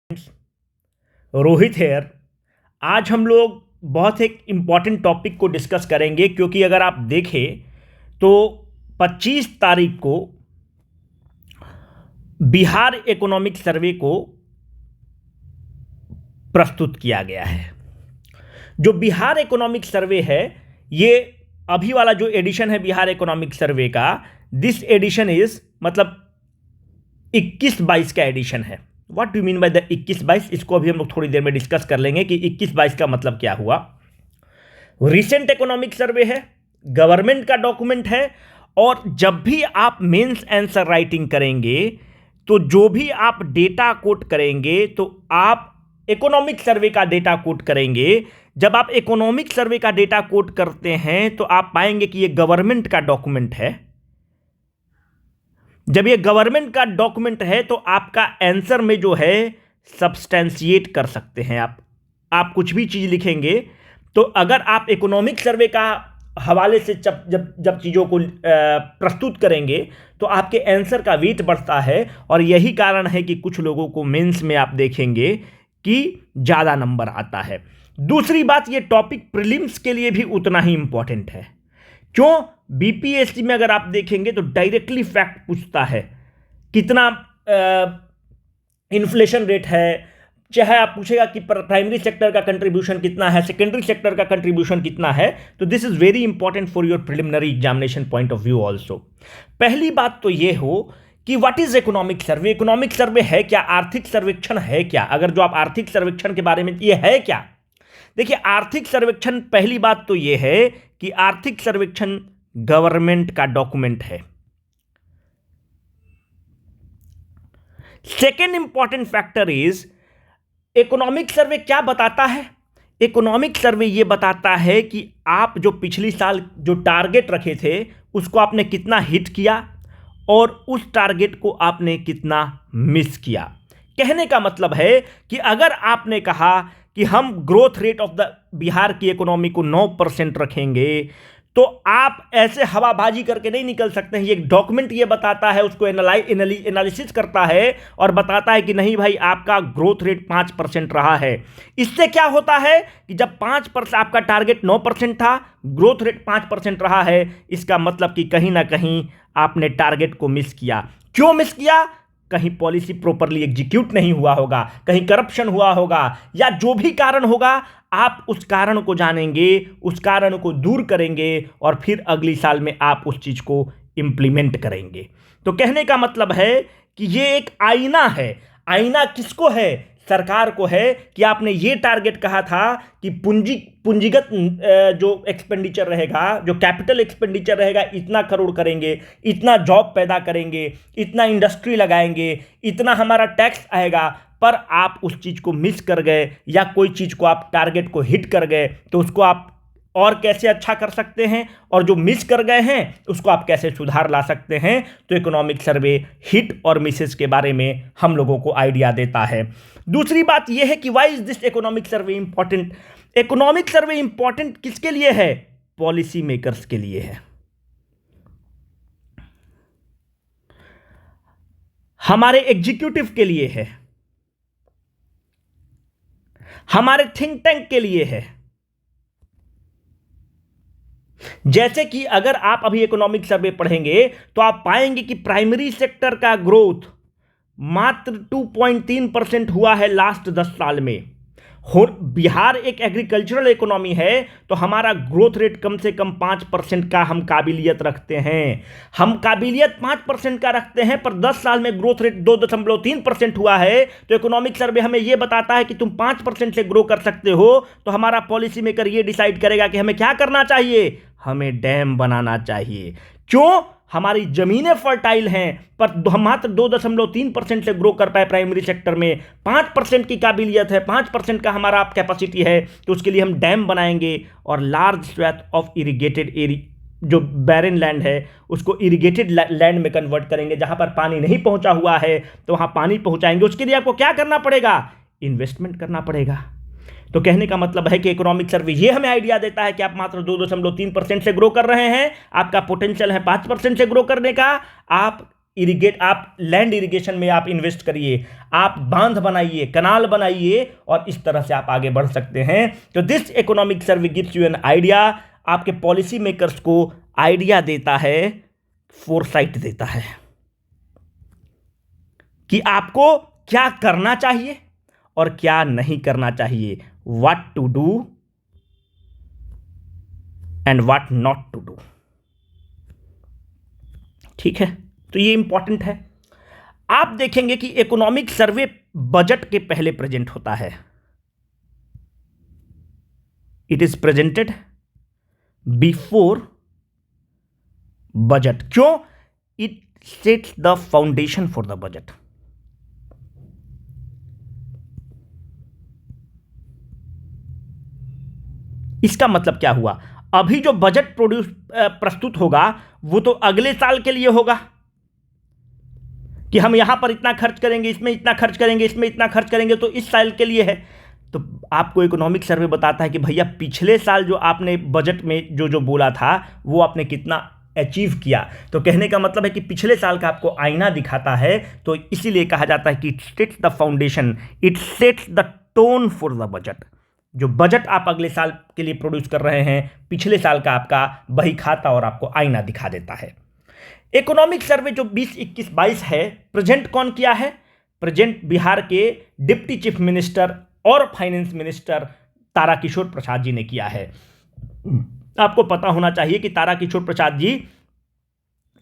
Rohit hair. आज हम लोग बहुत एक इम्पॉर्टेंट टॉपिक को डिस्कस करेंगे, क्योंकि अगर आप देखें तो 25 तारीख को बिहार इकोनॉमिक सर्वे को प्रस्तुत किया गया है। जो बिहार इकोनॉमिक सर्वे है, ये अभी वाला जो एडिशन है बिहार इकोनॉमिक सर्वे का, दिस एडिशन इज मतलब 21-22 का एडिशन है। What do mean by the 21-22? इसको अभी हम लोग थोड़ी देर में डिस्कस कर लेंगे कि 21-22 का मतलब क्या हुआ। रिसेंट इकोनॉमिक सर्वे है, गवर्नमेंट का डॉक्यूमेंट है, और जब भी आप मेंस आंसर राइटिंग करेंगे तो जो भी आप डेटा कोट करेंगे तो आप इकोनॉमिक सर्वे का डेटा कोट करेंगे। जब आप इकोनॉमिक सर्वे का डेटा कोट करते हैं तो आप पाएंगे कि ये गवर्नमेंट का डॉक्यूमेंट है। जब ये गवर्नमेंट का डॉक्यूमेंट है तो आपका आंसर में जो है सब्सटेंशिएट कर सकते हैं आप कुछ भी चीज लिखेंगे तो अगर आप इकोनॉमिक सर्वे का हवाले से जब चीज़ों को प्रस्तुत करेंगे तो आपके आंसर का वेट बढ़ता है, और यही कारण है कि कुछ लोगों को मेंस में आप देखेंगे कि ज़्यादा नंबर आता है। दूसरी बात, ये टॉपिक प्रीलिम्स के लिए भी उतना ही इंपॉर्टेंट है। क्यों? बीपीएससी में अगर आप देखेंगे तो डायरेक्टली फैक्ट पूछता है, कितना इन्फ्लेशन रेट है, चाहे आप पूछेगा कि प्राइमरी सेक्टर का कंट्रीब्यूशन कितना है, सेकेंडरी सेक्टर का कंट्रीब्यूशन कितना है। तो this is very important for your preliminary examination point of view also. पहली बात तो ये हो कि what is economic survey. Economic survey है क्या? आर्थिक सर्वेक्षण है क्या? अगर जो आप आर्थिक सर्वेक्षण के बारे में, ये है क्या? देखिए, आर्थिक सर्वेक्षण, पहली बात तो ये है कि आर्थिक सर्वेक्षण गवर्नमेंट का डॉक्यूमेंट है। Second important factor is, economic survey क्या बताता है? इकोनॉमिक सर्वे ये बताता है कि आप जो पिछली साल जो टारगेट रखे थे उसको आपने कितना हिट किया और उस टारगेट को आपने कितना मिस किया। कहने का मतलब है कि अगर आपने कहा कि हम growth rate of the Bihar की इकोनॉमी को 9% रखेंगे, तो आप ऐसे हवाबाजी करके नहीं निकल सकते हैं। ये डॉक्यूमेंट ये बताता है, उसको एनालिसिस करता है और बताता है कि नहीं भाई, आपका ग्रोथ रेट 5% रहा है। इससे क्या होता है कि जब 5% आपका टारगेट 9% था, ग्रोथ रेट 5% रहा है, इसका मतलब कि कहीं ना कहीं आपने टारगेट को मिस किया। क्यों मिस किया? कहीं पॉलिसी प्रॉपरली एग्जीक्यूट नहीं हुआ होगा, कहीं करप्शन हुआ होगा, या जो भी कारण होगा, आप उस कारण को जानेंगे, उस कारण को दूर करेंगे और फिर अगली साल में आप उस चीज को इंप्लीमेंट करेंगे। तो कहने का मतलब है कि ये एक आईना है। आईना किसको है? सरकार को है कि आपने ये टारगेट कहा था कि पूंजीगत जो एक्सपेंडिचर रहेगा, जो कैपिटल एक्सपेंडिचर रहेगा, इतना करोड़ करेंगे, इतना जॉब पैदा करेंगे, इतना इंडस्ट्री लगाएंगे, इतना हमारा टैक्स आएगा, पर आप उस चीज को मिस कर गए या कोई चीज को आप टारगेट को हिट कर गए, तो उसको आप और कैसे अच्छा कर सकते हैं, और जो मिस कर गए हैं उसको आप कैसे सुधार ला सकते हैं। तो इकोनॉमिक सर्वे हिट और मिसेस के बारे में हम लोगों को आइडिया देता है। दूसरी बात यह है कि why is this economic survey important? Economic survey important किसके लिए है? पॉलिसी मेकर्स के लिए है, हमारे एग्जीक्यूटिव के लिए है, हमारे थिंक टैंक के लिए है। जैसे कि अगर आप अभी इकोनॉमिक सर्वे पढ़ेंगे तो आप पाएंगे कि प्राइमरी सेक्टर का ग्रोथ मात्र 2.3% हुआ है लास्ट 10 साल में। बिहार एक एग्रीकल्चरल इकोनॉमी है, तो हमारा ग्रोथ रेट कम से कम 5% का हम काबिलियत रखते हैं। हम काबिलियत 5% का रखते हैं, पर 10 साल में ग्रोथ रेट 2.3% हुआ है। तो इकोनॉमिक सर्वे हमें यह बताता है कि तुम 5% से ग्रो कर सकते हो, तो हमारा पॉलिसी मेकर यह डिसाइड करेगा कि हमें क्या करना चाहिए, हमें डैम बनाना चाहिए। क्यों? हमारी जमीनें फर्टाइल हैं, पर हम मात्र 2.3% से ग्रो कर पाए प्राइमरी सेक्टर में। 5% की काबिलियत है, 5% का हमारा कैपेसिटी है, तो उसके लिए हम डैम बनाएंगे और लार्ज स्वैथ ऑफ इरिगेटेड एरिया, जो बैरन लैंड है, उसको इरिगेटेड लैंड में कन्वर्ट करेंगे। जहां पर पानी नहीं पहुंचा हुआ है तो वहां पानी पहुंचाएंगे। उसके लिए आपको क्या करना पड़ेगा? इन्वेस्टमेंट करना पड़ेगा। तो कहने का मतलब है कि इकोनॉमिक सर्वे ये हमें आइडिया देता है कि आप मात्र 2.3% से ग्रो कर रहे हैं, आपका पोटेंशियल है 5% से ग्रो करने का। आप आप लैंड इरिगेशन में आप इन्वेस्ट करिए, आप बांध बनाइए, कनाल बनाइए, और इस तरह से आप आगे बढ़ सकते हैं। तो this economic survey gives you an idea, आपके पॉलिसी मेकर्स को आइडिया देता है, फोरसाइट देता है कि आपको क्या करना चाहिए और क्या नहीं करना चाहिए, what to do and what not to do. ठीक है, तो ये इंपॉर्टेंट है। आप देखेंगे कि इकोनॉमिक सर्वे बजट के पहले प्रेजेंट होता है, it is presented before budget. क्यों? It sets the foundation for the budget. इसका मतलब क्या हुआ? अभी जो बजट प्रस्तुत होगा वो तो अगले साल के लिए होगा कि हम यहां पर इतना खर्च करेंगे, इसमें इतना खर्च करेंगे, इसमें इतना खर्च करेंगे, तो इस साल के लिए है। तो आपको इकोनॉमिक सर्वे बताता है कि भैया पिछले साल जो आपने बजट में जो जो बोला था वो आपने कितना अचीव किया। तो कहने का मतलब है कि पिछले साल का आपको आईना दिखाता है। तो इसीलिए कहा जाता है कि it sets the foundation, it sets the tone for the budget. जो बजट आप अगले साल के लिए प्रोड्यूस कर रहे हैं, पिछले साल का आपका बही खाता और आपको आईना दिखा देता है। इकोनॉमिक सर्वे जो 2021-22 है, प्रेजेंट कौन किया है? प्रेजेंट बिहार के डिप्टी चीफ मिनिस्टर और फाइनेंस मिनिस्टर ताराकिशोर प्रसाद जी ने किया है। आपको पता होना चाहिए कि ताराकिशोर प्रसाद जी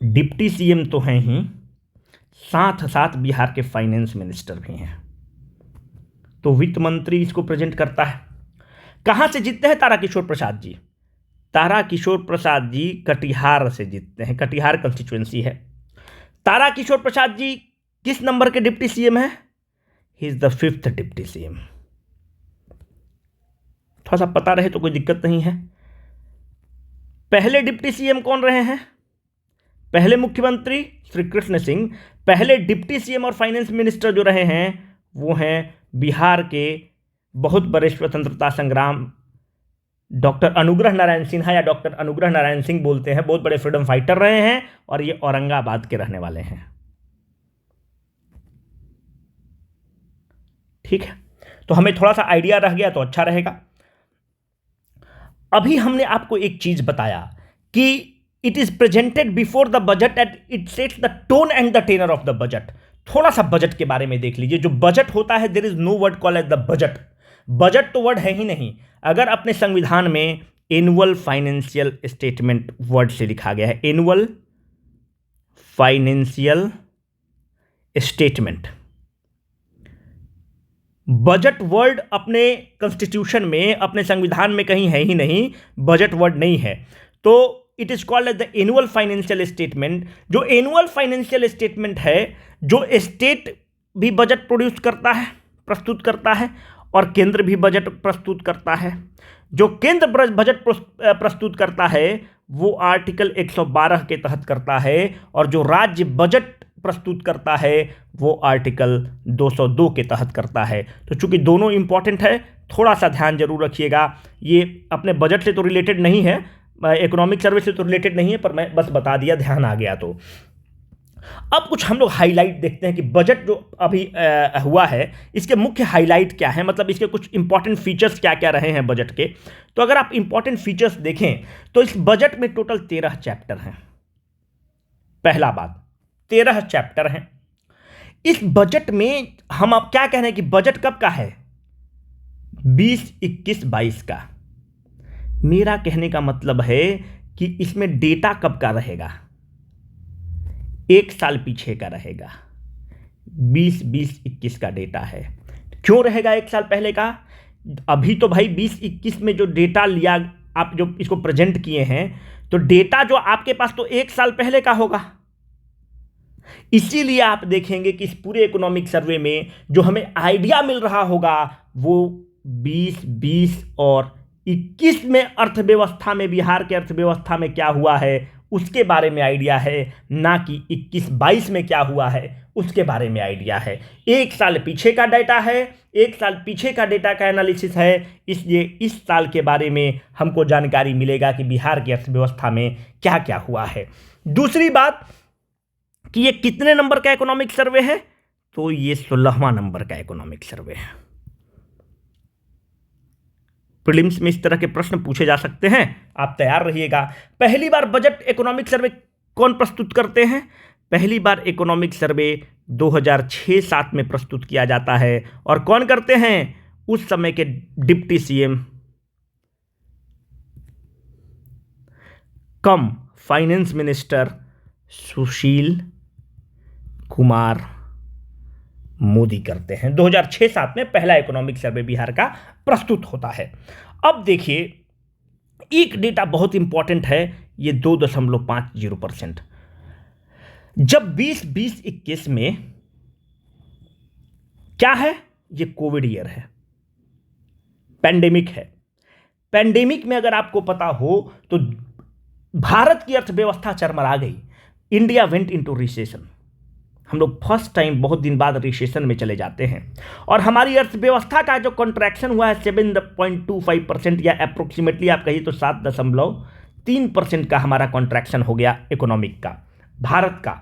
डिप्टी सीएम तो हैं ही, साथ साथ बिहार के फाइनेंस मिनिस्टर भी हैं। तो वित्त मंत्री इसको प्रेजेंट करता है। कहां से जीतते हैं ताराकिशोर प्रसाद जी? ताराकिशोर प्रसाद जी कटिहार से जीतते हैं, कटिहार कंस्टिट्यूएंसी है। ताराकिशोर प्रसाद जी किस नंबर के डिप्टी सीएम है? He is the 5th deputy CM. थोड़ा सा पता रहे तो कोई दिक्कत नहीं है। पहले डिप्टी सीएम कौन रहे हैं? पहले मुख्यमंत्री श्री कृष्ण सिंह। पहले डिप्टी सीएम और फाइनेंस मिनिस्टर जो रहे हैं वो हैं बिहार के बहुत बड़े स्वतंत्रता संग्राम डॉक्टर अनुग्रह नारायण सिन्हा, या डॉक्टर अनुग्रह नारायण सिंह बोलते हैं। बहुत बड़े फ्रीडम फाइटर रहे हैं और ये औरंगाबाद के रहने वाले हैं। ठीक है, तो हमें थोड़ा सा आइडिया रह गया तो अच्छा रहेगा। अभी हमने आपको एक चीज बताया कि it is presented before the budget and it sets the tone and the tenor of the budget. थोड़ा सा बजट के बारे में देख लीजिए। जो बजट होता है, there is no word called as the budget. Budget तो वर्ड है ही नहीं। अगर अपने संविधान में एनुअल फाइनेंशियल स्टेटमेंट वर्ड से लिखा गया है, annual financial statement, budget word अपने कॉन्स्टिट्यूशन में, अपने संविधान में कहीं है ही नहीं, बजट वर्ड नहीं है। तो it is called as the annual financial statement. जो एनुअल फाइनेंशियल स्टेटमेंट है, जो स्टेट भी बजट प्रोड्यूस करता है, प्रस्तुत करता है, और केंद्र भी बजट प्रस्तुत करता है। जो केंद्र बजट प्रस्तुत करता है वो आर्टिकल 112 के तहत करता है, और जो राज्य बजट प्रस्तुत करता है वो आर्टिकल 202 के तहत करता है। तो चूंकि दोनों इंपॉर्टेंट है, थोड़ा सा ध्यान जरूर रखिएगा। ये अपने बजट से तो रिलेटेड नहीं है, इकोनॉमिक सर्वे से तो रिलेटेड नहीं है, पर मैं बस बता दिया, ध्यान आ गया तो। अब कुछ हम लोग हाईलाइट देखते हैं कि बजट जो अभी हुआ है इसके मुख्य हाईलाइट क्या है, मतलब इसके कुछ इंपॉर्टेंट फीचर्स क्या क्या रहे हैं बजट के। तो अगर आप इंपॉर्टेंट फीचर्स देखें तो इस बजट में टोटल 13 चैप्टर हैं। पहला बात, 13 चैप्टर हैं इस बजट में। हम अब क्या कह रहे हैं कि बजट कब का है? 2021-22 का। मेरा कहने का मतलब है कि इसमें डेटा कब का रहेगा? 1 साल पीछे का रहेगा। 20-21 का डेटा है। क्यों रहेगा 1 साल पहले का? अभी तो भाई 20-21 में जो डेटा लिया, आप जो इसको प्रेजेंट किए हैं, तो डेटा जो आपके पास तो 1 साल पहले का होगा। इसीलिए आप देखेंगे कि इस पूरे इकोनॉमिक सर्वे में जो हमें आइडिया मिल रहा होगा वो 20-20 और 21 में अर्थव्यवस्था में, बिहार के अर्थव्यवस्था में क्या हुआ है उसके बारे में आइडिया है, ना कि 21-22 में क्या हुआ है उसके बारे में आइडिया है। 1 साल पीछे का डेटा है, 1 साल पीछे का डेटा का एनालिसिस है, इसलिए इस साल के बारे में हमको जानकारी मिलेगा कि बिहार की अर्थव्यवस्था में क्या क्या हुआ है। दूसरी बात कि ये कितने नंबर का इकोनॉमिक सर्वे है, तो ये 16वां नंबर का इकोनॉमिक सर्वे है। प्रीलिम्स में इस तरह के प्रश्न पूछे जा सकते हैं, आप तैयार रहिएगा। पहली बार बजट इकोनॉमिक सर्वे कौन प्रस्तुत करते हैं? पहली बार इकोनॉमिक सर्वे 2006-07 में प्रस्तुत किया जाता है। और कौन करते हैं? उस समय के डिप्टी सीएम कम फाइनेंस मिनिस्टर सुशील कुमार मोदी करते हैं। 2006-07 में पहला इकोनॉमिक सर्वे बिहार का प्रस्तुत होता है। अब देखिए, एक डेटा बहुत इंपॉर्टेंट है, ये 2.50%। जब 2020-21 में क्या है? ये कोविड ईयर है, पैंडेमिक है। पैंडेमिक में अगर आपको पता हो तो भारत की अर्थव्यवस्था चरमरा गई। India went into recession. हम लोग फर्स्ट टाइम बहुत दिन बाद रिसेशन में चले जाते हैं और हमारी अर्थव्यवस्था का जो कॉन्ट्रैक्शन हुआ है 7.25% या अप्रोक्सीमेटली आप कहिए तो 7.3% का हमारा कॉन्ट्रैक्शन हो गया इकोनॉमिक का, भारत का।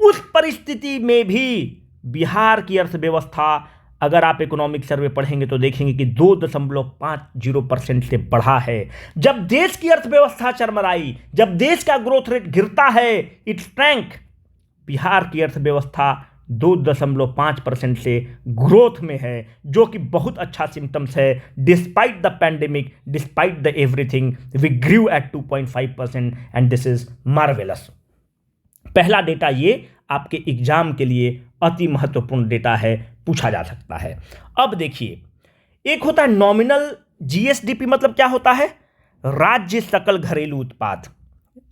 उस परिस्थिति में भी बिहार की अर्थव्यवस्था, अगर आप इकोनॉमिक सर्वे पढ़ेंगे तो देखेंगे कि 2.50% से बढ़ा है। जब देश की अर्थव्यवस्था चरमराई, जब देश का ग्रोथ रेट गिरता है, इट्स टैंक, बिहार की अर्थव्यवस्था 2.5% से ग्रोथ में है, जो कि बहुत अच्छा सिम्टम्स है। Despite the pandemic, despite the everything, we grew at 2.5% and this is marvellous. पहला डेटा ये आपके एग्जाम के लिए अति महत्वपूर्ण डेटा है, पूछा जा सकता है। अब देखिए, एक होता है नॉमिनल जीएसडीपी, मतलब क्या होता है? राज्य सकल घरेलू उत्पाद।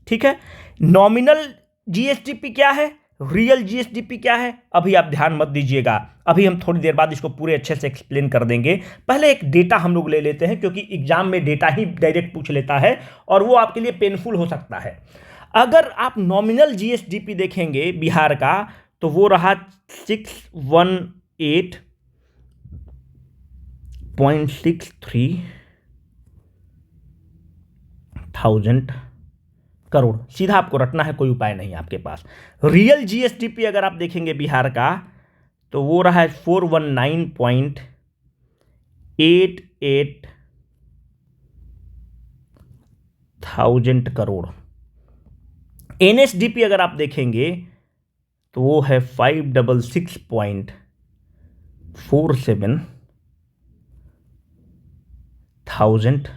ठीक है, नॉमिनल जीएसडीपी क्या है, रियल जीएसडीपी क्या है? अभी आप ध्यान मत दीजिएगा, अभी हम थोड़ी देर बाद इसको पूरे अच्छे से एक्सप्लेन कर देंगे। पहले एक डेटा हम लोग ले लेते हैं, क्योंकि एग्जाम में डेटा ही डायरेक्ट पूछ लेता है और वो आपके लिए पेनफुल हो सकता है। अगर आप नॉमिनल जीएसडीपी देखेंगे बिहार का, तो वो रहा 618.63 थाउजेंड करोड़। सीधा आपको रटना है, कोई उपाय नहीं आपके पास। रियल जीएसडीपी अगर आप देखेंगे बिहार का, तो वो रहा है 419.88 थाउजेंड करोड़। एनएसडीपी अगर आप देखेंगे तो वो है 566.47 थाउजेंड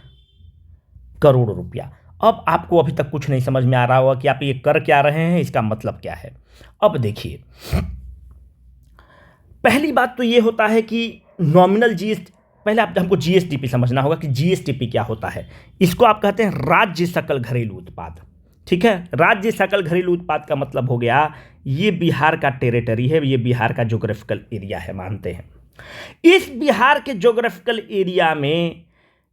करोड़ रुपया। अब आपको अभी तक कुछ नहीं समझ में आ रहा होगा कि आप ये कर क्या रहे हैं, इसका मतलब क्या है। अब देखिए, पहली बात तो ये होता है कि नॉमिनल पहले आप हमको जीएसडीपी समझना होगा कि जीएसडीपी क्या होता है। इसको आप कहते हैं राज्य सकल घरेलू उत्पाद। ठीक है, राज्य सकल घरेलू उत्पाद का मतलब हो गया, ये बिहार का टेरिटरी है, ये बिहार का ज्योग्राफिकल एरिया है, मानते हैं। इस बिहार के ज्योग्राफिकल एरिया में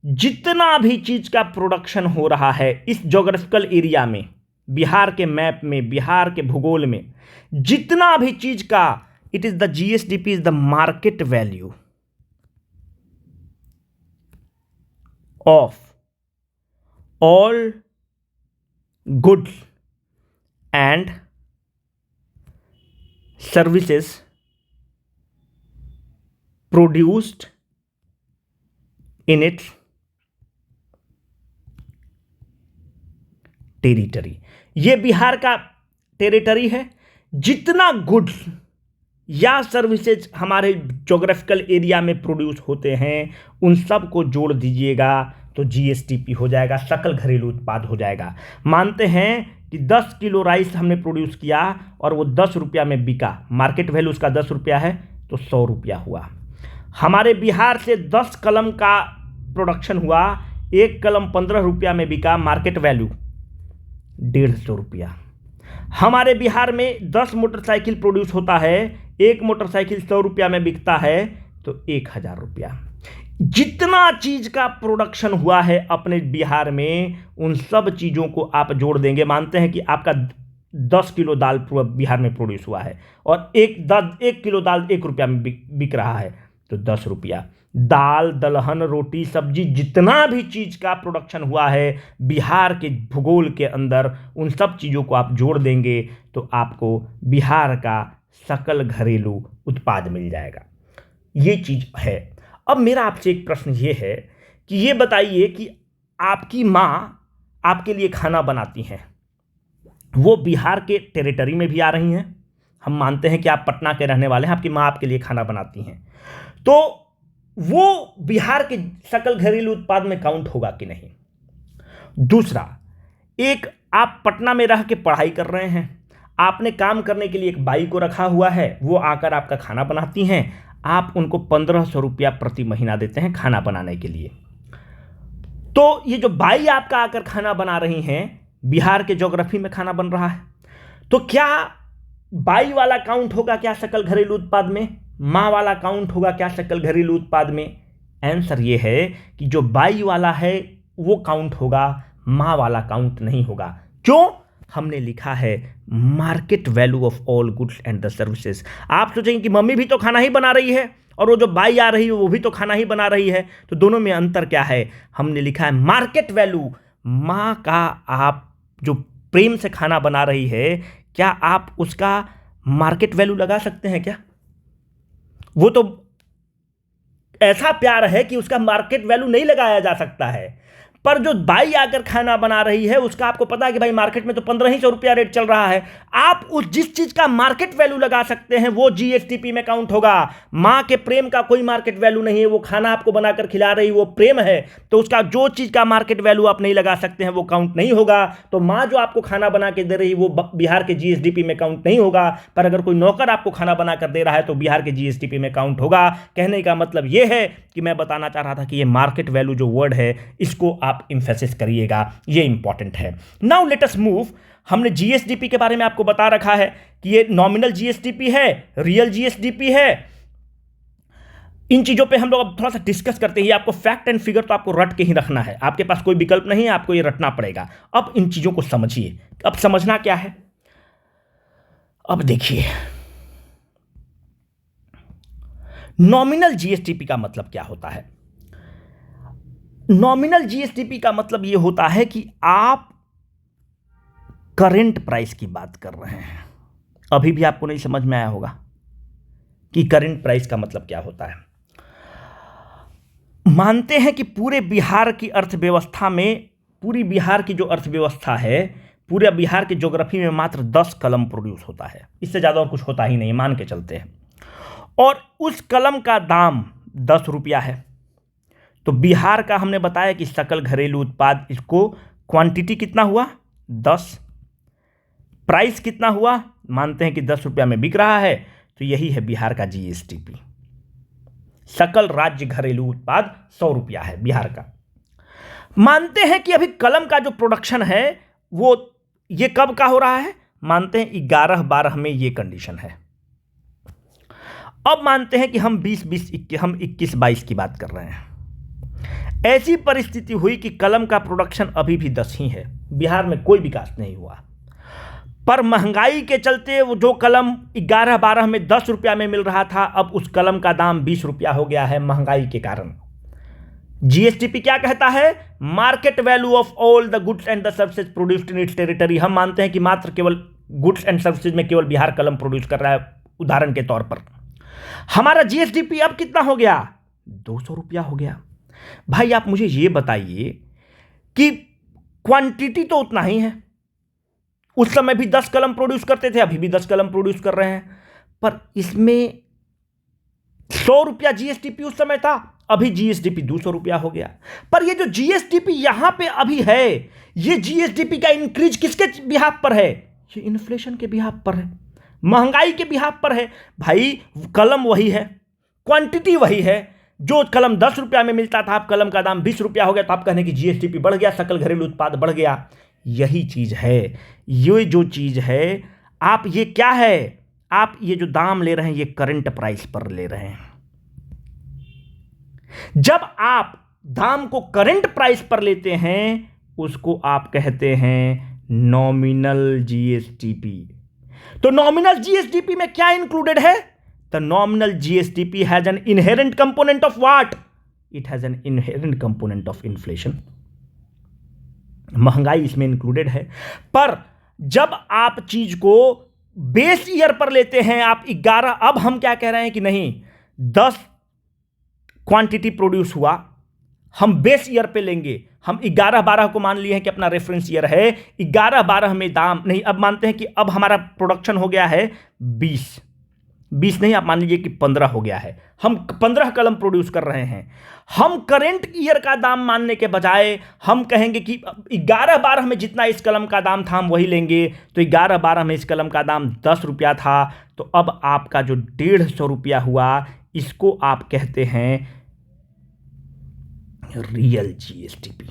जितना भी चीज का प्रोडक्शन हो रहा है, इस ज्योग्राफिकल एरिया में, बिहार के मैप में, बिहार के भूगोल में जितना भी चीज का, it is the GSDP is the market value of all goods and services produced in its territory. ये बिहार का टेरिटरी है। जितना गुड्स या सर्विसेज हमारे ज्योग्राफिकल एरिया में प्रोड्यूस होते हैं, उन सब को जोड़ दीजिएगा तो जीएसडीपी हो जाएगा, सकल घरेलू उत्पाद हो जाएगा। मानते हैं कि 10 किलो राइस हमने प्रोड्यूस किया और वो 10 रुपया में बिका, मार्केट वैल्यू उसका 10 रुपया है, तो 100 रुपया हुआ। हमारे बिहार से 10 कलम का प्रोडक्शन हुआ, एक कलम 15 रुपया में बिका, मार्केट वैल्यू 150 रुपया। हमारे बिहार में 10 मोटरसाइकिल प्रोड्यूस होता है, एक मोटरसाइकिल 100 रुपया में बिकता है, तो 1000 रुपया। जितना चीज का प्रोडक्शन हुआ है अपने बिहार में, उन सब चीजों को आप जोड़ देंगे। मानते हैं कि आपका 10 किलो दाल बिहार में प्रोड्यूस हुआ है और एक किलो दाल 1 रुपया में बिक रहा है, तो 10 रुपया। दाल दलहन रोटी सब्जी जितना भी चीज़ का प्रोडक्शन हुआ है बिहार के भूगोल के अंदर, उन सब चीज़ों को आप जोड़ देंगे तो आपको बिहार का सकल घरेलू उत्पाद मिल जाएगा। ये चीज़ है। अब मेरा आपसे एक प्रश्न ये है कि ये बताइए कि आपकी माँ आपके लिए खाना बनाती हैं, वो बिहार के टेरिटरी में भी आ रही हैं। हम मानते हैं कि आप पटना के रहने वाले हैं, आपकी माँ आपके लिए खाना बनाती हैं, तो वो बिहार के सकल घरेलू उत्पाद में काउंट होगा कि नहीं। दूसरा, एक आप पटना में रह के पढ़ाई कर रहे हैं, आपने काम करने के लिए एक बाई को रखा हुआ है, वो आकर आपका खाना बनाती हैं, आप उनको 1500 रुपया प्रति महीना देते हैं खाना बनाने के लिए। तो ये जो बाई आपका आकर खाना बना रही हैं, बिहार के ज्योग्राफी में खाना बन रहा है, तो क्या बाई वाला काउंट होगा क्या सकल घरेलू उत्पाद में? माँ वाला काउंट होगा क्या सकल घरेलू उत्पाद में? आंसर ये है कि जो बाई वाला है वो काउंट होगा, माँ वाला काउंट नहीं होगा। क्यों? हमने लिखा है market value of all goods and the services. आप सोचेंगे कि मम्मी भी तो खाना ही बना रही है और वो जो बाई आ रही है वो भी तो खाना ही बना रही है, तो दोनों में अंतर क्या है? हमने लिखा है मार्केट वैल्यू। माँ का आप जो प्रेम से खाना बना रही है, क्या आप उसका मार्केट वैल्यू लगा सकते हैं क्या? वो तो ऐसा प्यार है कि उसका मार्केट वैल्यू नहीं लगाया जा सकता है। पर जो बाई आकर खाना बना रही है उसका आपको पता है कि भाई मार्केट में तो 1500 रुपया रेट चल रहा है। आप उस जिस चीज का मार्केट वैल्यू लगा सकते हैं वो जीएसटीपी में काउंट होगा। माँ के प्रेम का कोई मार्केट वैल्यू नहीं है, वो खाना आपको बनाकर खिला रही, वो प्रेम है, तो उसका जो चीज का मार्केट वैल्यू आप नहीं लगा सकते हैं वो काउंट नहीं होगा। तो माँ जो आपको खाना बना के दे रही वो बिहार के जीएसडीपी में काउंट नहीं होगा, पर अगर कोई नौकर आपको खाना बना कर दे रहा है तो बिहार के जीएसडीपी में काउंट होगा। कहने का मतलब ये है कि मैं बताना चाह रहा था कि ये मार्केट वैल्यू जो वर्ड है इसको आप इंफेसिस करिएगा, ये इंपॉर्टेंट है। Now let us move. हमने जीएसडीपी के बारे में आपको बता रखा है कि ये नॉमिनल जीएसडीपी है, रियल जीएसडीपी है। इन चीजों पे हम लोग अब थोड़ा सा डिस्कस करते हैं। ये आपको फैक्ट एंड फिगर तो आपको रट के ही रखना है, आपके पास कोई विकल्प नहीं है, आपको ये रटना पड़ेगा। अब इन चीजों को समझिए। अब समझना क्या है, अब देखिए नॉमिनल जीएसडीपी का मतलब क्या होता है। नॉमिनल जीएसडीपी का मतलब यह होता है कि आप करेंट प्राइस की बात कर रहे हैं। अभी भी आपको नहीं समझ में आया होगा कि करेंट प्राइस का मतलब क्या होता है। मानते हैं कि पूरे बिहार की अर्थव्यवस्था में, पूरी बिहार की जो अर्थव्यवस्था है, पूरे बिहार की ज्योग्राफी में मात्र 10 कलम प्रोड्यूस होता है, इससे ज़्यादा और कुछ होता ही नहीं, मान के चलते हैं। और उस कलम का दाम 10 रुपया है। तो बिहार का हमने बताया कि सकल घरेलू उत्पाद, इसको क्वांटिटी कितना हुआ 10, प्राइस कितना हुआ, मानते हैं कि 10 रुपया में बिक रहा है, तो यही है बिहार का जीएसडीपी। सकल राज्य घरेलू उत्पाद 100 रुपया है बिहार का। मानते हैं कि अभी कलम का जो प्रोडक्शन है वो ये कब का हो रहा है, मानते हैं 11-12 में ये कंडीशन है। अब मानते हैं कि हम 21-22 की बात कर रहे हैं। ऐसी परिस्थिति हुई कि कलम का प्रोडक्शन अभी भी 10 ही है, बिहार में कोई विकास नहीं हुआ, पर महंगाई के चलते वो जो कलम 11-12 में 10 रुपया में मिल रहा था, अब उस कलम का दाम 20 रुपया हो गया है महंगाई के कारण। जीएसडीपी क्या कहता है? Market value of all the goods and the services produced in its territory. हम मानते हैं कि मात्र केवल गुड्स एंड सर्विसेज में केवल बिहार कलम प्रोड्यूस कर रहा है। उदाहरण के तौर पर हमारा जीएसडीपी अब कितना हो गया? 200 रुपया हो गया। भाई आप मुझे ये बताइए कि क्वांटिटी तो उतना ही है, उस समय भी 10 कलम प्रोड्यूस करते थे, अभी भी 10 कलम प्रोड्यूस कर रहे हैं, पर इसमें 100 रुपया जीएसडीपी उस समय था, अभी जीएसडीपी 200 रुपया हो गया। पर ये जो जीएसडीपी यहां पे अभी है, ये जीएसडीपी का इंक्रीज किसके बिहाफ पर है? ये इन्फ्लेशन के बिहाफ पर है, महंगाई के बिहाफ पर है। भाई कलम वही है, क्वांटिटी वही है। जो कलम 10 रुपया में मिलता था, अब कलम का दाम 20 रुपया हो गया, तो आप कहने की जीएसडीपी बढ़ गया, सकल घरेलू उत्पाद बढ़ गया। यही चीज है, ये जो चीज है, आप ये क्या है, आप ये जो दाम ले रहे हैं ये करंट प्राइस पर ले रहे हैं। जब आप दाम को करंट प्राइस पर लेते हैं उसको आप कहते हैं नॉमिनल जीएसडीपी। तो नॉमिनल जीएसडीपी में क्या इंक्लूडेड है? The nominal GSTP has an inherent component of what? It has an inherent component of inflation. महंगाई इसमें इंक्लूडेड है। पर जब आप चीज को बेस ईयर पर लेते हैं, आप 11, अब हम क्या कह रहे हैं कि नहीं, 10 क्वांटिटी प्रोड्यूस हुआ, हम बेस ईयर पे लेंगे। हम 11-12 को मान लिए हैं कि अपना रेफरेंस ईयर है, 11-12 में दाम नहीं, अब मानते हैं कि अब हमारा प्रोडक्शन हो गया है 20 नहीं, आप मान लीजिए कि 15 हो गया है, हम 15 कलम प्रोड्यूस कर रहे हैं। हम करेंट ईयर का दाम मानने के बजाय हम कहेंगे कि 11-12 में जितना इस कलम का दाम था हम वही लेंगे। तो 11-12 में इस कलम का दाम 10 रुपया था, तो अब आपका जो 150 रुपया हुआ, इसको आप कहते हैं रियल जीएसटीपी।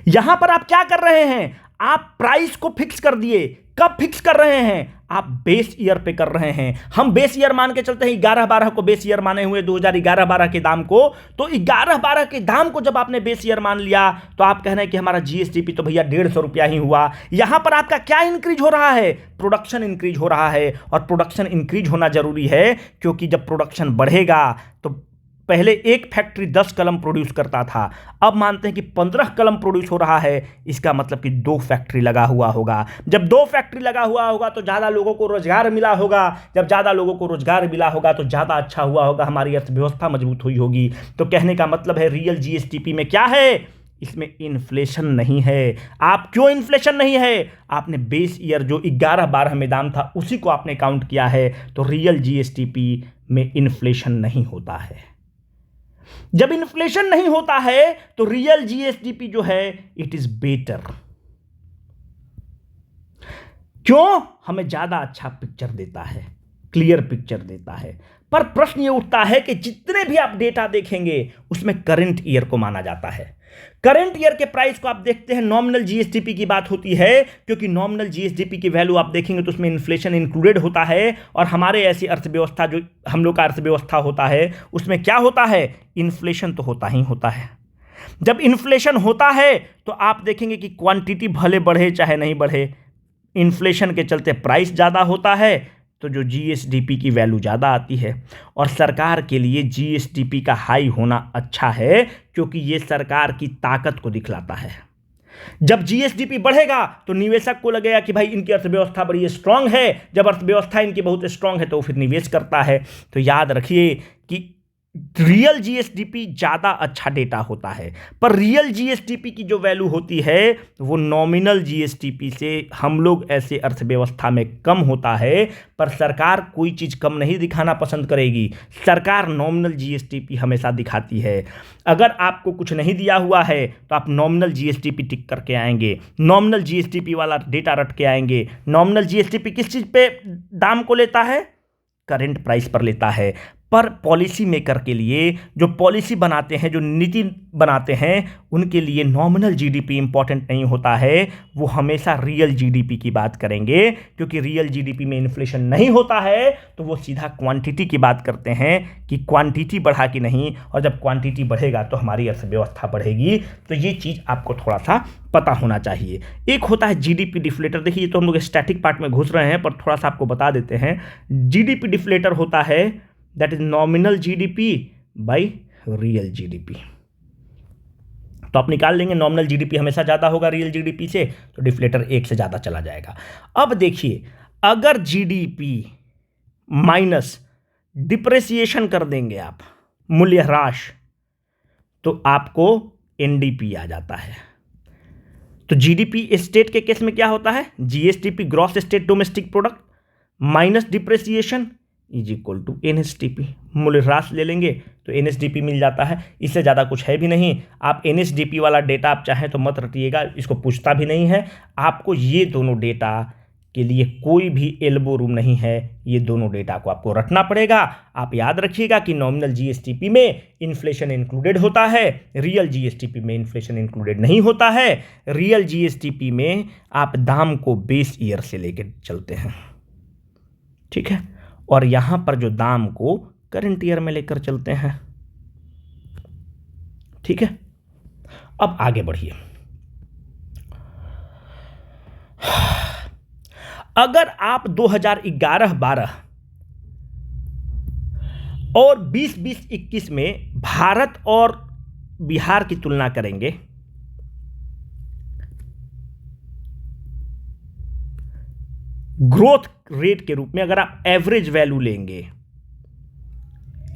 यहां पर आप क्या कर रहे हैं, आप प्राइस को फिक्स कर दिए। कब फिक्स कर रहे हैं? आप बेस ईयर पे कर रहे हैं। हम बेस ईयर मान के चलते हैं, 11-12 को बेस ईयर माने हुए 2011-12 के दाम को। तो 11-12 के दाम को जब आपने बेस ईयर मान लिया, तो आप कह रहे हैं कि हमारा जीएसटीपी तो भैया 150 रुपया ही हुआ। यहां पर आपका क्या इंक्रीज हो रहा है? प्रोडक्शन इंक्रीज हो रहा है। और प्रोडक्शन इंक्रीज होना जरूरी है, क्योंकि जब प्रोडक्शन बढ़ेगा तो पहले एक फैक्ट्री 10 कलम प्रोड्यूस करता था, अब मानते हैं कि 15 कलम प्रोड्यूस हो रहा है। इसका मतलब कि 2 फैक्ट्री लगा हुआ होगा। जब 2 फैक्ट्री लगा हुआ होगा तो ज़्यादा लोगों को रोजगार मिला होगा। जब ज़्यादा लोगों को रोजगार मिला होगा तो ज़्यादा अच्छा हुआ होगा, हमारी अर्थव्यवस्था मजबूत हुई होगी। तो कहने का मतलब है रियल जीएसटीपी में क्या है? इसमें इन्फ्लेशन नहीं है। आप क्यों इन्फ्लेशन नहीं है? आपने बेस ईयर जो 11-12 में दाम था उसी को आपने काउंट किया है। तो रियल जीएसटीपी में इन्फ्लेशन नहीं होता है। जब इन्फ्लेशन नहीं होता है तो रियल जीएसटीपी जो है इट इज बेटर। क्यों? हमें ज्यादा अच्छा पिक्चर देता है, क्लियर पिक्चर देता है। पर प्रश्न ये उठता है कि जितने भी आप डेटा देखेंगे उसमें करंट ईयर को माना जाता है। करंट ईयर के प्राइस को आप देखते हैं, नॉमिनल जीएसटीपी की बात होती है, क्योंकि नॉमिनल जीएसटीपी की वैल्यू आप देखेंगे तो उसमें इन्फ्लेशन इंक्लूडेड होता है। और हमारे ऐसी अर्थव्यवस्था जो हम लोग का अर्थव्यवस्था होता है उसमें क्या होता है? इन्फ्लेशन तो होता ही होता है। जब इन्फ्लेशन होता है तो आप देखेंगे कि क्वांटिटी भले बढ़े चाहे नहीं बढ़े, इन्फ्लेशन के चलते प्राइस ज़्यादा होता है, तो जो जीएसडीपी की वैल्यू ज़्यादा आती है। और सरकार के लिए जीएसडीपी का हाई होना अच्छा है, क्योंकि ये सरकार की ताकत को दिखलाता है। जब जीएसडीपी बढ़ेगा तो निवेशक को लगेगा कि भाई इनकी अर्थव्यवस्था बड़ी स्ट्रांग है। जब अर्थव्यवस्था इनकी बहुत स्ट्रांग है तो फिर निवेश करता है। तो याद रखिए कि रियल जीएसडीपी ज़्यादा अच्छा डेटा होता है, पर रियल जीएसडीपी की जो वैल्यू होती है वो नॉमिनल जीएसडीपी से हम लोग ऐसे अर्थव्यवस्था में कम होता है। पर सरकार कोई चीज़ कम नहीं दिखाना पसंद करेगी, सरकार नॉमिनल जीएसडीपी हमेशा दिखाती है। अगर आपको कुछ नहीं दिया हुआ है तो आप नॉमिनल जीएसडीपी टिक करके आएंगे, नॉमिनल जीएसडीपी वाला डेटा रट के आएंगे। नॉमिनल जीएसडीपी किस चीज़ पे दाम को लेता है? करंट प्राइस पर लेता है। पर पॉलिसी मेकर के लिए, जो पॉलिसी बनाते हैं, जो नीति बनाते हैं, उनके लिए नॉमिनल जीडीपी इंपॉर्टेंट नहीं होता है। वो हमेशा रियल जीडीपी की बात करेंगे, क्योंकि रियल जीडीपी में इन्फ्लेशन नहीं होता है। तो वो सीधा क्वांटिटी की बात करते हैं कि क्वांटिटी बढ़ा कि नहीं, और जब क्वांटिटी बढ़ेगा तो हमारी अर्थव्यवस्था बढ़ेगी। तो ये चीज़ आपको थोड़ा सा पता होना चाहिए। एक होता है जीडीपी डिफ्लेटर। देखिए, तो हम लोग स्टैटिक पार्ट में घुस रहे हैं, पर थोड़ा सा आपको बता देते हैं। जीडीपी डिफ्लेटर होता है that is nominal GDP by real GDP. तो आप निकाल लेंगे नॉमिनल जीडीपी हमेशा ज़्यादा होगा रियल जीडीपी से, तो डिफ्लेटर 1 से ज़्यादा चला जाएगा। अब देखिए, अगर जीडीपी माइनस डिप्रेसिएशन कर देंगे आप, मूल्यह्रास, तो आपको एनडीपी आ जाता है। तो जीडीपी स्टेट के केस में क्या होता है? GSDP gross state domestic product minus depreciation is equal to NSDP. मूल्यह्रास ले लेंगे तो एनएसडीपी मिल जाता है। इससे ज़्यादा कुछ है भी नहीं। आप एनएसडीपी वाला डेटा आप चाहें तो मत रटिएगा, इसको पूछता भी नहीं है। आपको ये दोनों डेटा के लिए कोई भी एल्बो रूम नहीं है, ये दोनों डेटा को आपको रटना पड़ेगा। आप याद रखिएगा कि नॉमिनल जीएसडीपी में इन्फ्लेशन इंक्लूडेड होता है, रियल जीएसडीपी में इन्फ्लेशन इंक्लूडेड नहीं होता है। रियल जीएसडीपी में आप दाम को बेस ईयर से लेकर चलते हैं, ठीक है, और यहां पर जो दाम को करंट ईयर में लेकर चलते हैं, ठीक है। अब आगे बढ़िए। अगर आप 2011-12 और 20-20-21 में भारत और बिहार की तुलना करेंगे, ग्रोथ रेट के रूप में अगर आप एवरेज वैल्यू लेंगे,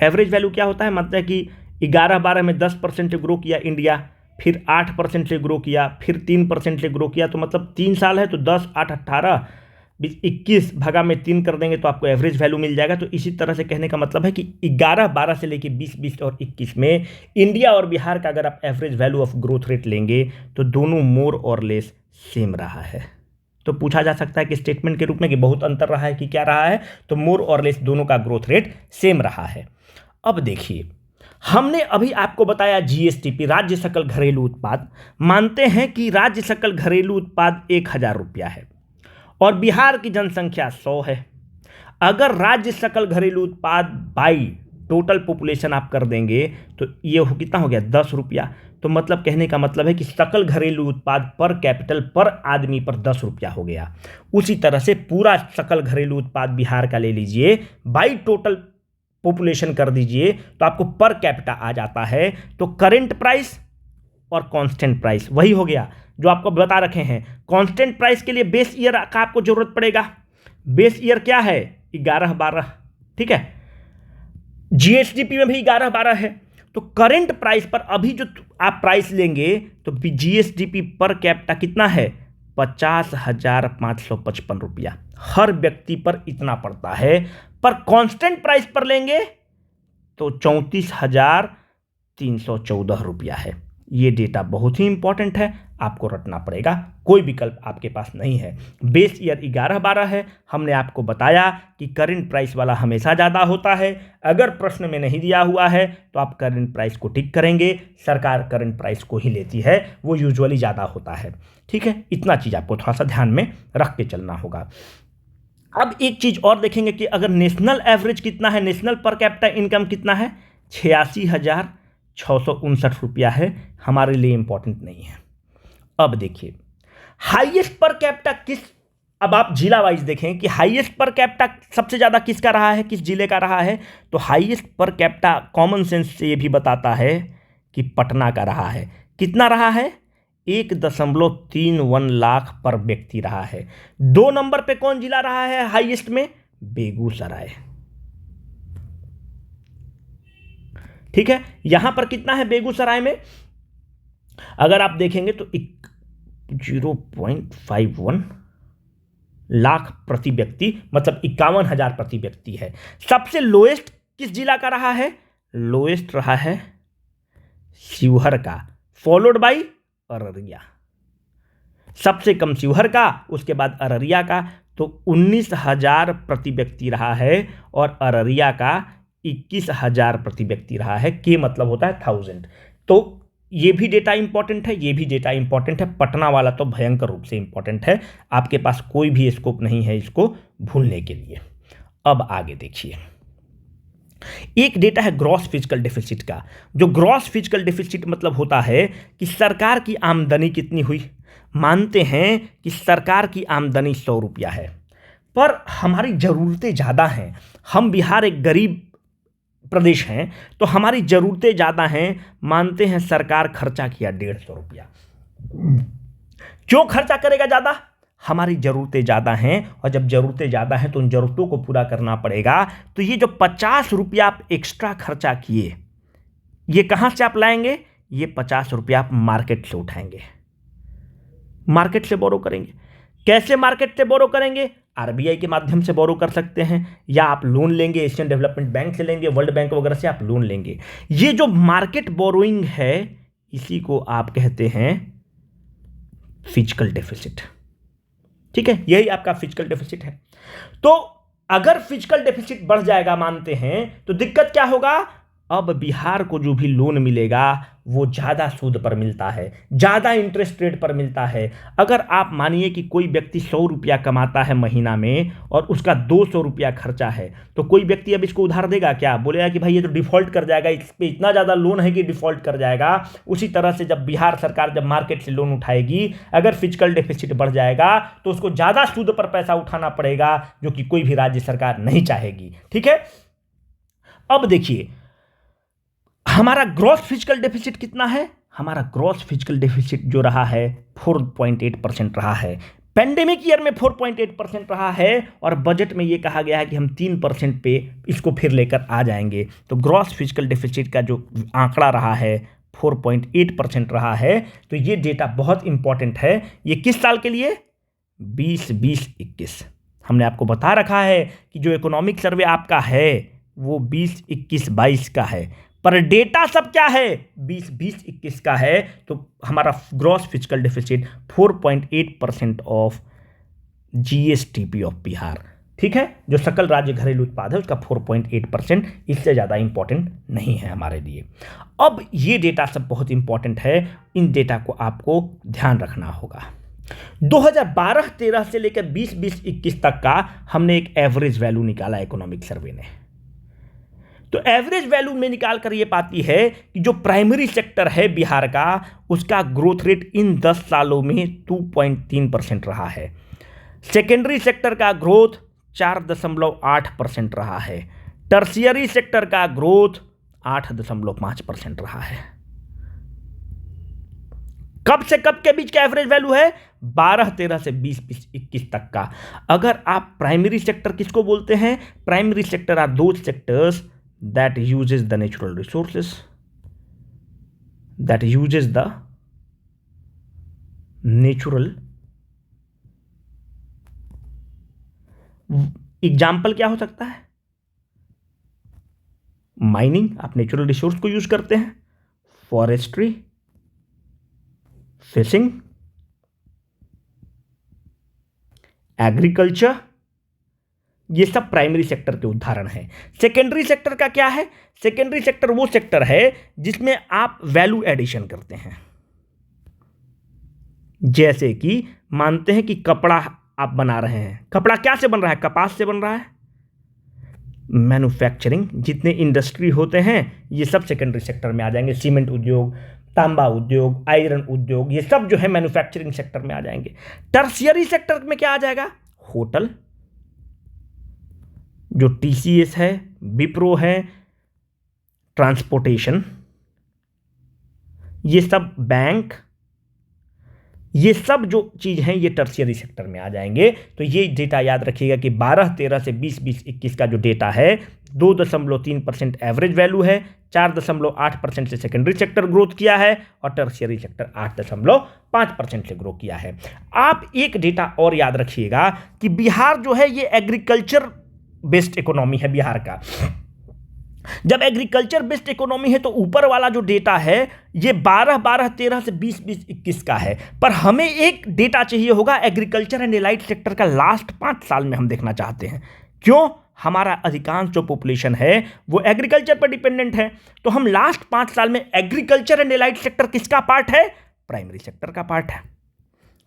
एवरेज वैल्यू क्या होता है, मतलब है कि 11-12 में 10% से ग्रो किया इंडिया, फिर 8% से ग्रो किया, फिर 3% से ग्रो किया, तो मतलब 3 साल है तो 10, 8, 18, 21 भागा में 3 कर देंगे तो आपको एवरेज वैल्यू मिल जाएगा। तो इसी तरह से कहने का मतलब है कि 11-12 से लेके 20-20 और 21 में इंडिया और बिहार का अगर आप average value of growth rate लेंगे तो दोनों मोर और लेस सेम रहा है। तो पूछा जा सकता है कि स्टेटमेंट के रूप में कि बहुत अंतर रहा है कि क्या रहा है, तो मोर और लेस दोनों का ग्रोथ रेट सेम रहा है। अब देखिए, हमने अभी आपको बताया जीएसटीपी, राज्य सकल घरेलू उत्पाद। मानते हैं कि राज्य सकल घरेलू उत्पाद 1000 रुपया है और बिहार की जनसंख्या 100 है। अगर राज्य सकल घरेलू उत्पाद बाई टोटल पॉपुलेशन आप कर देंगे तो ये कितना हो गया, 10 रुपया। तो मतलब कहने का मतलब है कि सकल घरेलू उत्पाद पर कैपिटल पर आदमी पर 10 रुपया हो गया। उसी तरह से पूरा सकल घरेलू उत्पाद बिहार का ले लीजिए, बाई टोटल पॉपुलेशन कर दीजिए तो आपको पर कैपिटा आ जाता है। तो करेंट प्राइस और कांस्टेंट प्राइस वही हो गया जो आपको बता रखे हैं। कांस्टेंट प्राइस के लिए बेस ईयर का आपको जरूरत पड़ेगा। बेस ईयर क्या है, 11-12, ठीक है। जीएसडीपी में भी 11-12 है। तो करेंट प्राइस पर अभी जो आप प्राइस लेंगे तो जीएसडीपी पर कैपिटा कितना है, 50,555 रुपया हर व्यक्ति पर इतना पड़ता है। पर कांस्टेंट प्राइस पर लेंगे तो 34,314 रुपया है। ये डेटा बहुत ही इंपॉर्टेंट है, आपको रटना पड़ेगा, कोई विकल्प आपके पास नहीं है। बेस ईयर 11-12 है। हमने आपको बताया कि करंट प्राइस वाला हमेशा ज़्यादा होता है। अगर प्रश्न में नहीं दिया हुआ है तो आप करंट प्राइस को टिक करेंगे, सरकार करंट प्राइस को ही लेती है, वो यूजुअली ज़्यादा होता है, ठीक है। इतना चीज़ आपको थोड़ा सा ध्यान में रख के चलना होगा। अब एक चीज़ और देखेंगे कि अगर नेशनल एवरेज कितना है, नेशनल पर कैपिटा इनकम कितना है, 86,659 रुपया है, हमारे लिए इंपॉर्टेंट नहीं है। अब देखिए हाईएस्ट पर कैपिटा किस, अब आप जिला वाइज देखें कि हाईएस्ट पर कैपिटा सबसे ज़्यादा किसका रहा है, किस जिले का रहा है। तो highest per capita common sense से ये भी बताता है कि पटना का रहा है। कितना रहा है, 1.31 लाख पर व्यक्ति रहा है। 2 नंबर पे कौन जिला रहा है हाईएस्ट में, बेगूसराय, ठीक है। यहां पर कितना है बेगूसराय में, अगर आप देखेंगे तो 0.51 लाख प्रति व्यक्ति, मतलब 51,000 प्रति व्यक्ति है। सबसे लोएस्ट किस जिला का रहा है, लोएस्ट रहा है शिवहर का, फॉलोड बाय अररिया। सबसे कम शिवहर का, उसके बाद अररिया का। तो 19,000 प्रति व्यक्ति रहा है और अररिया का 21,000 प्रति व्यक्ति रहा है। के मतलब होता है 1000। तो ये भी डेटा इंपॉर्टेंट है, ये भी डेटा इंपॉर्टेंट है। पटना वाला तो भयंकर रूप से इंपॉर्टेंट है, आपके पास कोई भी स्कोप नहीं है इसको भूलने के लिए। अब आगे देखिए, एक डेटा है ग्रॉस फिजिकल डेफिसिट का। जो ग्रॉस फिजिकल डेफिसिट मतलब होता है कि सरकार की आमदनी कितनी हुई। मानते हैं कि सरकार की आमदनी 100 रुपया है, पर हमारी ज़रूरतें ज़्यादा हैं। हम बिहार एक गरीब प्रदेश हैं तो हमारी ज़रूरतें ज़्यादा हैं। मानते हैं सरकार खर्चा किया 150 रुपया। क्यों खर्चा करेगा ज़्यादा, हमारी ज़रूरतें ज़्यादा हैं, और जब ज़रूरतें ज़्यादा हैं तो उन ज़रूरतों को पूरा करना पड़ेगा। तो ये जो 50 रुपया आप एक्स्ट्रा खर्चा किए, ये कहाँ से आप लाएंगे, ये 50 रुपया आप मार्केट से उठाएंगे, मार्केट से बोरो करेंगे। कैसे मार्केट से बोरो करेंगे, आरबीआई के माध्यम से बोरो कर सकते हैं, या आप लोन लेंगे, एशियन डेवलपमेंट बैंक से लेंगे, वर्ल्ड बैंक वगैरह से आप लोन लेंगे। ये जो मार्केट बोरोइंग है इसी को आप कहते हैं फिजिकल डेफिसिट, ठीक है। यही आपका फिजिकल डेफिसिट है। तो अगर फिजिकल डेफिसिट बढ़ जाएगा मानते हैं तो दिक्कत क्या होगा, अब बिहार को जो भी लोन मिलेगा वो ज़्यादा सूद पर मिलता है, ज़्यादा इंटरेस्ट रेट पर मिलता है। अगर आप मानिए कि कोई व्यक्ति 100 रुपया कमाता है महीना में और उसका 200 रुपया खर्चा है, तो कोई व्यक्ति अब इसको उधार देगा क्या, बोलेगा कि भाई ये तो डिफ़ॉल्ट कर जाएगा, इस पर इतना ज़्यादा लोन है कि डिफ़ॉल्ट कर जाएगा। उसी तरह से जब बिहार सरकार जब मार्केट से लोन उठाएगी, अगर फिजिकल डेफिसिट बढ़ जाएगा तो उसको ज़्यादा सूद पर पैसा उठाना पड़ेगा, जो कि कोई भी राज्य सरकार नहीं चाहेगी, ठीक है। अब देखिए हमारा ग्रॉस फिजिकल डेफिसिट कितना है, हमारा ग्रॉस फिजिकल डेफिसिट जो रहा है 4.8% रहा है, पेंडेमिक ईयर में 4.8% रहा है, और बजट में ये कहा गया है कि हम 3% पे इसको फिर लेकर आ जाएंगे। तो ग्रॉस फिजिकल डेफिसिट का जो आंकड़ा रहा है 4.8% रहा है। तो ये डेटा बहुत इंपॉर्टेंट है। ये किस साल के लिए, 2020-21। हमने आपको बता रखा है कि जो इकोनॉमिक सर्वे आपका है वो 2021-22 का है, पर डेटा सब क्या है 2020-21 का है। तो हमारा gross physical deficit 4.8% of GSTP of Bihar, ठीक है, जो सकल राज्य घरेलू उत्पाद है उसका 4.8%, इससे ज़्यादा इंपॉर्टेंट नहीं है हमारे लिए। अब ये डेटा सब बहुत इंपॉर्टेंट है, इन डेटा को आपको ध्यान रखना होगा। 2012-13 से लेकर 2020-21 तक का हमने एक एवरेज वैल्यू निकाला इकोनॉमिक सर्वे ने। तो एवरेज वैल्यू में निकाल कर ये पाती है कि जो प्राइमरी सेक्टर है बिहार का, उसका ग्रोथ रेट इन 10 सालों में 2.3% रहा है। सेकेंडरी सेक्टर का ग्रोथ 4.8% रहा है। टर्शियरी सेक्टर का ग्रोथ 8.5% रहा है। कब से कब के बीच का एवरेज वैल्यू है, 12-13 से 20-21 तक का। अगर आप प्राइमरी सेक्टर किसको बोलते हैं, primary sector are those sectors that uses the natural resources, that uses the natural, example क्या हो सकता है, माइनिंग, आप नेचुरल रिसोर्स को यूज करते हैं, फॉरेस्ट्री, फिशिंग, एग्रीकल्चर, ये सब प्राइमरी सेक्टर के उदाहरण हैं। सेकेंडरी सेक्टर का क्या है, सेकेंडरी सेक्टर वो सेक्टर है जिसमें आप वैल्यू एडिशन करते हैं। जैसे कि मानते हैं कि कपड़ा आप बना रहे हैं, कपड़ा क्या से बन रहा है, कपास से बन रहा है। मैन्युफैक्चरिंग, जितने इंडस्ट्री होते हैं ये सब सेकेंडरी सेक्टर में आ जाएंगे। सीमेंट उद्योग, तांबा उद्योग, आयरन उद्योग, ये सब जो है मैन्युफैक्चरिंग सेक्टर में आ जाएंगे। टर्शियरी सेक्टर में क्या आ जाएगा, होटल, जो टीसीएस है, विप्रो है, ट्रांसपोर्टेशन, ये सब बैंक, ये सब जो चीज हैं ये टर्शियरी सेक्टर में आ जाएंगे। तो ये डेटा याद रखिएगा कि 12-13 से 20-21 का जो डेटा है 2.3% एवरेज वैल्यू है, 4.8% से सेकेंडरी सेक्टर ग्रोथ किया है और टर्शियरी सेक्टर 8.5% से ग्रो किया है। आप एक डेटा और याद रखिएगा कि बिहार जो है ये एग्रीकल्चर बेस्ड इकोनॉमी है बिहार का। जब एग्रीकल्चर बेस्ड इकोनॉमी है तो ऊपर वाला जो डेटा है ये 12-13 से 20-21 का है, पर हमें एक डेटा चाहिए होगा एग्रीकल्चर एंड एलाइड सेक्टर का लास्ट 5 साल में हम देखना चाहते हैं। क्यों, हमारा अधिकांश जो पॉपुलेशन है वो एग्रीकल्चर पर डिपेंडेंट है। तो हम लास्ट 5 साल में एग्रीकल्चर एंड एलाइड सेक्टर किसका पार्ट है, प्राइमरी सेक्टर का पार्ट है,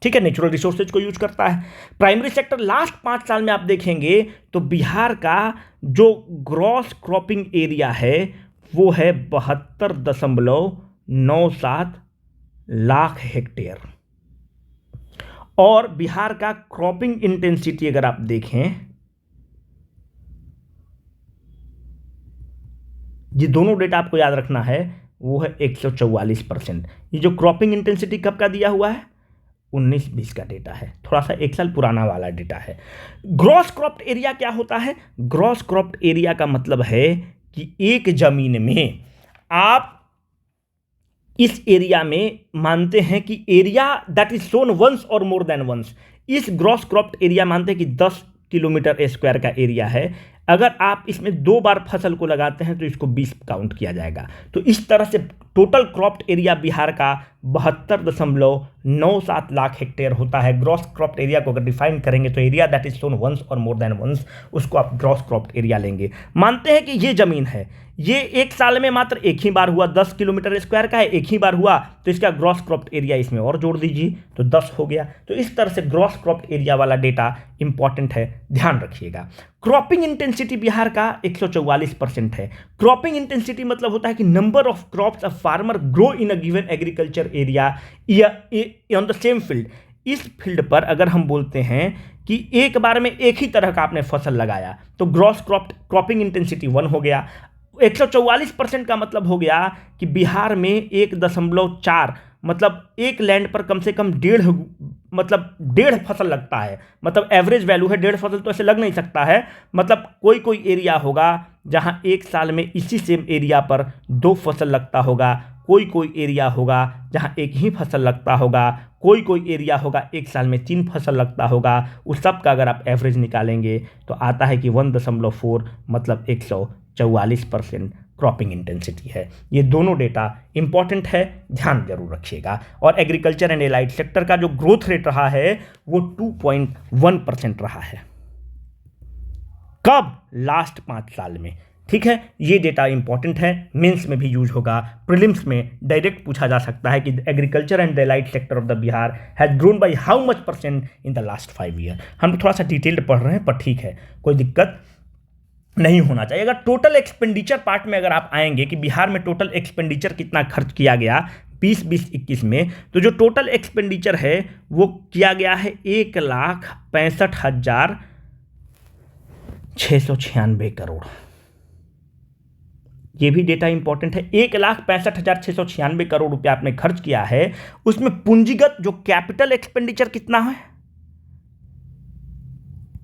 ठीक है, नेचुरल रिसोर्सेज को यूज करता है प्राइमरी सेक्टर। लास्ट 5 साल में आप देखेंगे तो बिहार का जो ग्रॉस क्रॉपिंग एरिया है वो है 72.97 लाख हेक्टेयर, और बिहार का क्रॉपिंग इंटेंसिटी अगर आप देखें, ये दोनों डेटा आपको याद रखना है, वो है 144%। ये जो क्रॉपिंग इंटेंसिटी कब का दिया हुआ है, 19-20 का डेटा है, थोड़ा सा 1 साल पुराना वाला डेटा है। ग्रॉस क्रॉप्ड एरिया क्या होता है, ग्रॉस क्रॉप्ड एरिया का मतलब है कि एक जमीन में आप इस एरिया में मानते हैं कि area that is sown once और मोर देन वंस, इस ग्रॉस क्रॉप्ड एरिया मानते हैं कि 10 किलोमीटर स्क्वायर का एरिया है। अगर आप इसमें 2 बार फसल को लगाते हैं तो इसको 20 काउंट किया जाएगा। तो इस तरह से टोटल क्रॉप्ड एरिया बिहार का 72.97 लाख हेक्टेयर होता है। ग्रॉस क्रॉप्ड एरिया को अगर डिफाइन करेंगे तो area that is sown once और मोर देन वंस, उसको आप ग्रॉस क्रॉप्ड एरिया लेंगे। मानते हैं कि ये जमीन है, ये एक साल में मात्र एक ही बार हुआ, 10 किलोमीटर स्क्वायर का है, एक ही बार हुआ, तो इसका ग्रॉस क्रॉप्ड एरिया इसमें और जोड़ दीजिए तो 10 हो गया। तो इस तरह से ग्रॉस क्रॉप्ड एरिया वाला डेटा इंपॉर्टेंट है, ध्यान रखिएगा। क्रॉपिंग इंटेंसिटी बिहार का 144% है। क्रॉपिंग इंटेंसिटी मतलब होता है कि number of crops a farmer grow in a given agriculture area on the same field. इस फील्ड पर अगर हम बोलते हैं कि एक बार में एक ही तरह का आपने फसल लगाया तो ग्रॉस क्रॉपिंग इंटेंसिटी 1 हो गया। 144% का मतलब हो गया कि बिहार में 1.4 मतलब एक लैंड पर कम से कम डेढ़ फसल लगता है। मतलब एवरेज वैल्यू है, 1.5 फसल तो ऐसे लग नहीं सकता है। मतलब कोई कोई एरिया होगा जहां एक साल में इसी सेम एरिया पर 2 फसल लगता होगा, कोई कोई एरिया होगा जहां एक ही फसल लगता होगा, कोई कोई एरिया होगा एक साल में 3 फसल लगता होगा। उस सब का अगर आप एवरेज निकालेंगे तो आता है कि 1.4 मतलब 144% क्रॉपिंग इंटेंसिटी है। ये दोनों डेटा इंपॉर्टेंट है, ध्यान जरूर रखिएगा। और एग्रीकल्चर एंड एलाइड सेक्टर का जो ग्रोथ रेट रहा है वो 2.1% रहा है। कब? लास्ट 5 साल में। ठीक है, ये डेटा इंपॉर्टेंट है, मेंस में भी यूज होगा, प्रीलिम्स में डायरेक्ट पूछा जा सकता है कि agriculture and allied sector of the Bihar has grown by how much percent in the last 5 year. हम थोड़ा सा डिटेल्ड पढ़ रहे हैं पर ठीक है, कोई दिक्कत नहीं होना चाहिए। अगर टोटल एक्सपेंडिचर पार्ट में अगर आप आएंगे कि बिहार में टोटल एक्सपेंडिचर कितना खर्च किया गया 20-20-21 में, तो जो टोटल एक्सपेंडिचर है वो किया गया है 1,65,696 करोड़। ये भी डेटा इंपॉर्टेंट है। 1,65,696 करोड़ रुपया आपने खर्च किया है। उसमें पूंजीगत जो कैपिटल एक्सपेंडिचर कितना है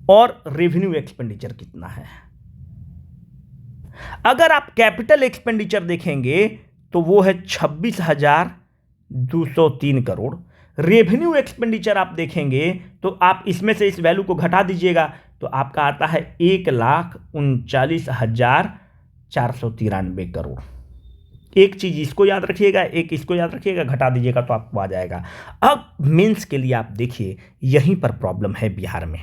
और रेवेन्यू एक्सपेंडिचर कितना है। अगर आप कैपिटल एक्सपेंडिचर देखेंगे तो वो है 26,203 करोड़। रेवेन्यू एक्सपेंडिचर आप देखेंगे तो आप इसमें से इस वैल्यू को घटा दीजिएगा तो आपका आता है 1,39,493 करोड़। एक चीज इसको याद रखिएगा, एक इसको याद रखिएगा, घटा दीजिएगा तो आपको आ जाएगा। अब मेंस के लिए आप देखिए, यहीं पर प्रॉब्लम है बिहार में।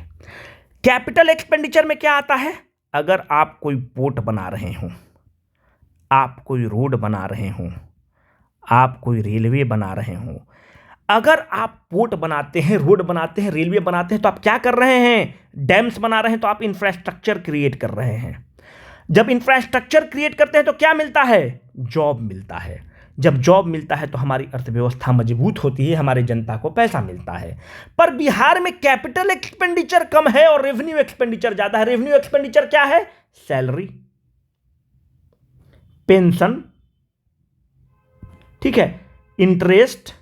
कैपिटल एक्सपेंडिचर में क्या आता है? अगर आप कोई पोर्ट बना रहे हो, आप कोई रोड बना रहे हो, आप कोई रेलवे बना रहे हो, अगर आप पोर्ट बनाते हैं, रोड बनाते हैं, रेलवे बनाते हैं तो आप क्या कर रहे हैं? डैम्स बना रहे हैं तो आप इंफ्रास्ट्रक्चर क्रिएट कर रहे हैं। जब इंफ्रास्ट्रक्चर क्रिएट करते हैं तो क्या मिलता है? जॉब मिलता है। जब जॉब मिलता है तो हमारी अर्थव्यवस्था मजबूत होती है, हमारे जनता को पैसा मिलता है। पर बिहार में कैपिटल एक्सपेंडिचर कम है और रेवेन्यू एक्सपेंडिचर ज्यादा है। रेवेन्यू एक्सपेंडिचर क्या है? सैलरी, पेंशन, ठीक है, इंटरेस्ट।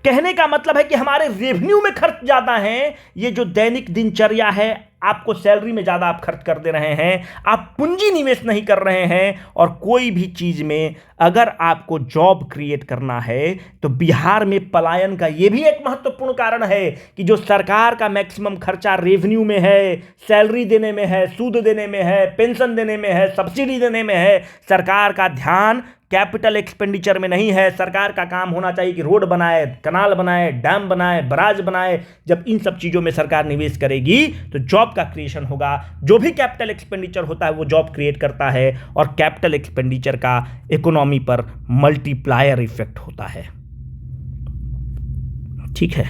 कहने का मतलब है कि हमारे रेवेन्यू में खर्च ज्यादा है। ये जो दैनिक दिनचर्या है, आपको सैलरी में ज्यादा आप खर्च कर दे रहे हैं, आप पूंजी निवेश नहीं कर रहे हैं। और कोई भी चीज में अगर आपको जॉब क्रिएट करना है तो बिहार में पलायन का यह भी एक महत्वपूर्ण कारण है कि जो सरकार का मैक्सिमम खर्चा रेवेन्यू में है, सैलरी देने में है, सूद देने में है, पेंशन देने में है, सब्सिडी देने में है। सरकार का ध्यान कैपिटल एक्सपेंडिचर में नहीं है। सरकार का काम होना चाहिए कि रोड बनाए, कनाल बनाए, डैम बनाए, बराज बनाए। जब इन सब चीजों में सरकार निवेश करेगी तो जॉब का क्रिएशन होगा। जो भी कैपिटल एक्सपेंडिचर होता है वो जॉब क्रिएट करता है और कैपिटल एक्सपेंडिचर का इकोनॉमी पर मल्टीप्लायर इफेक्ट होता है। ठीक है,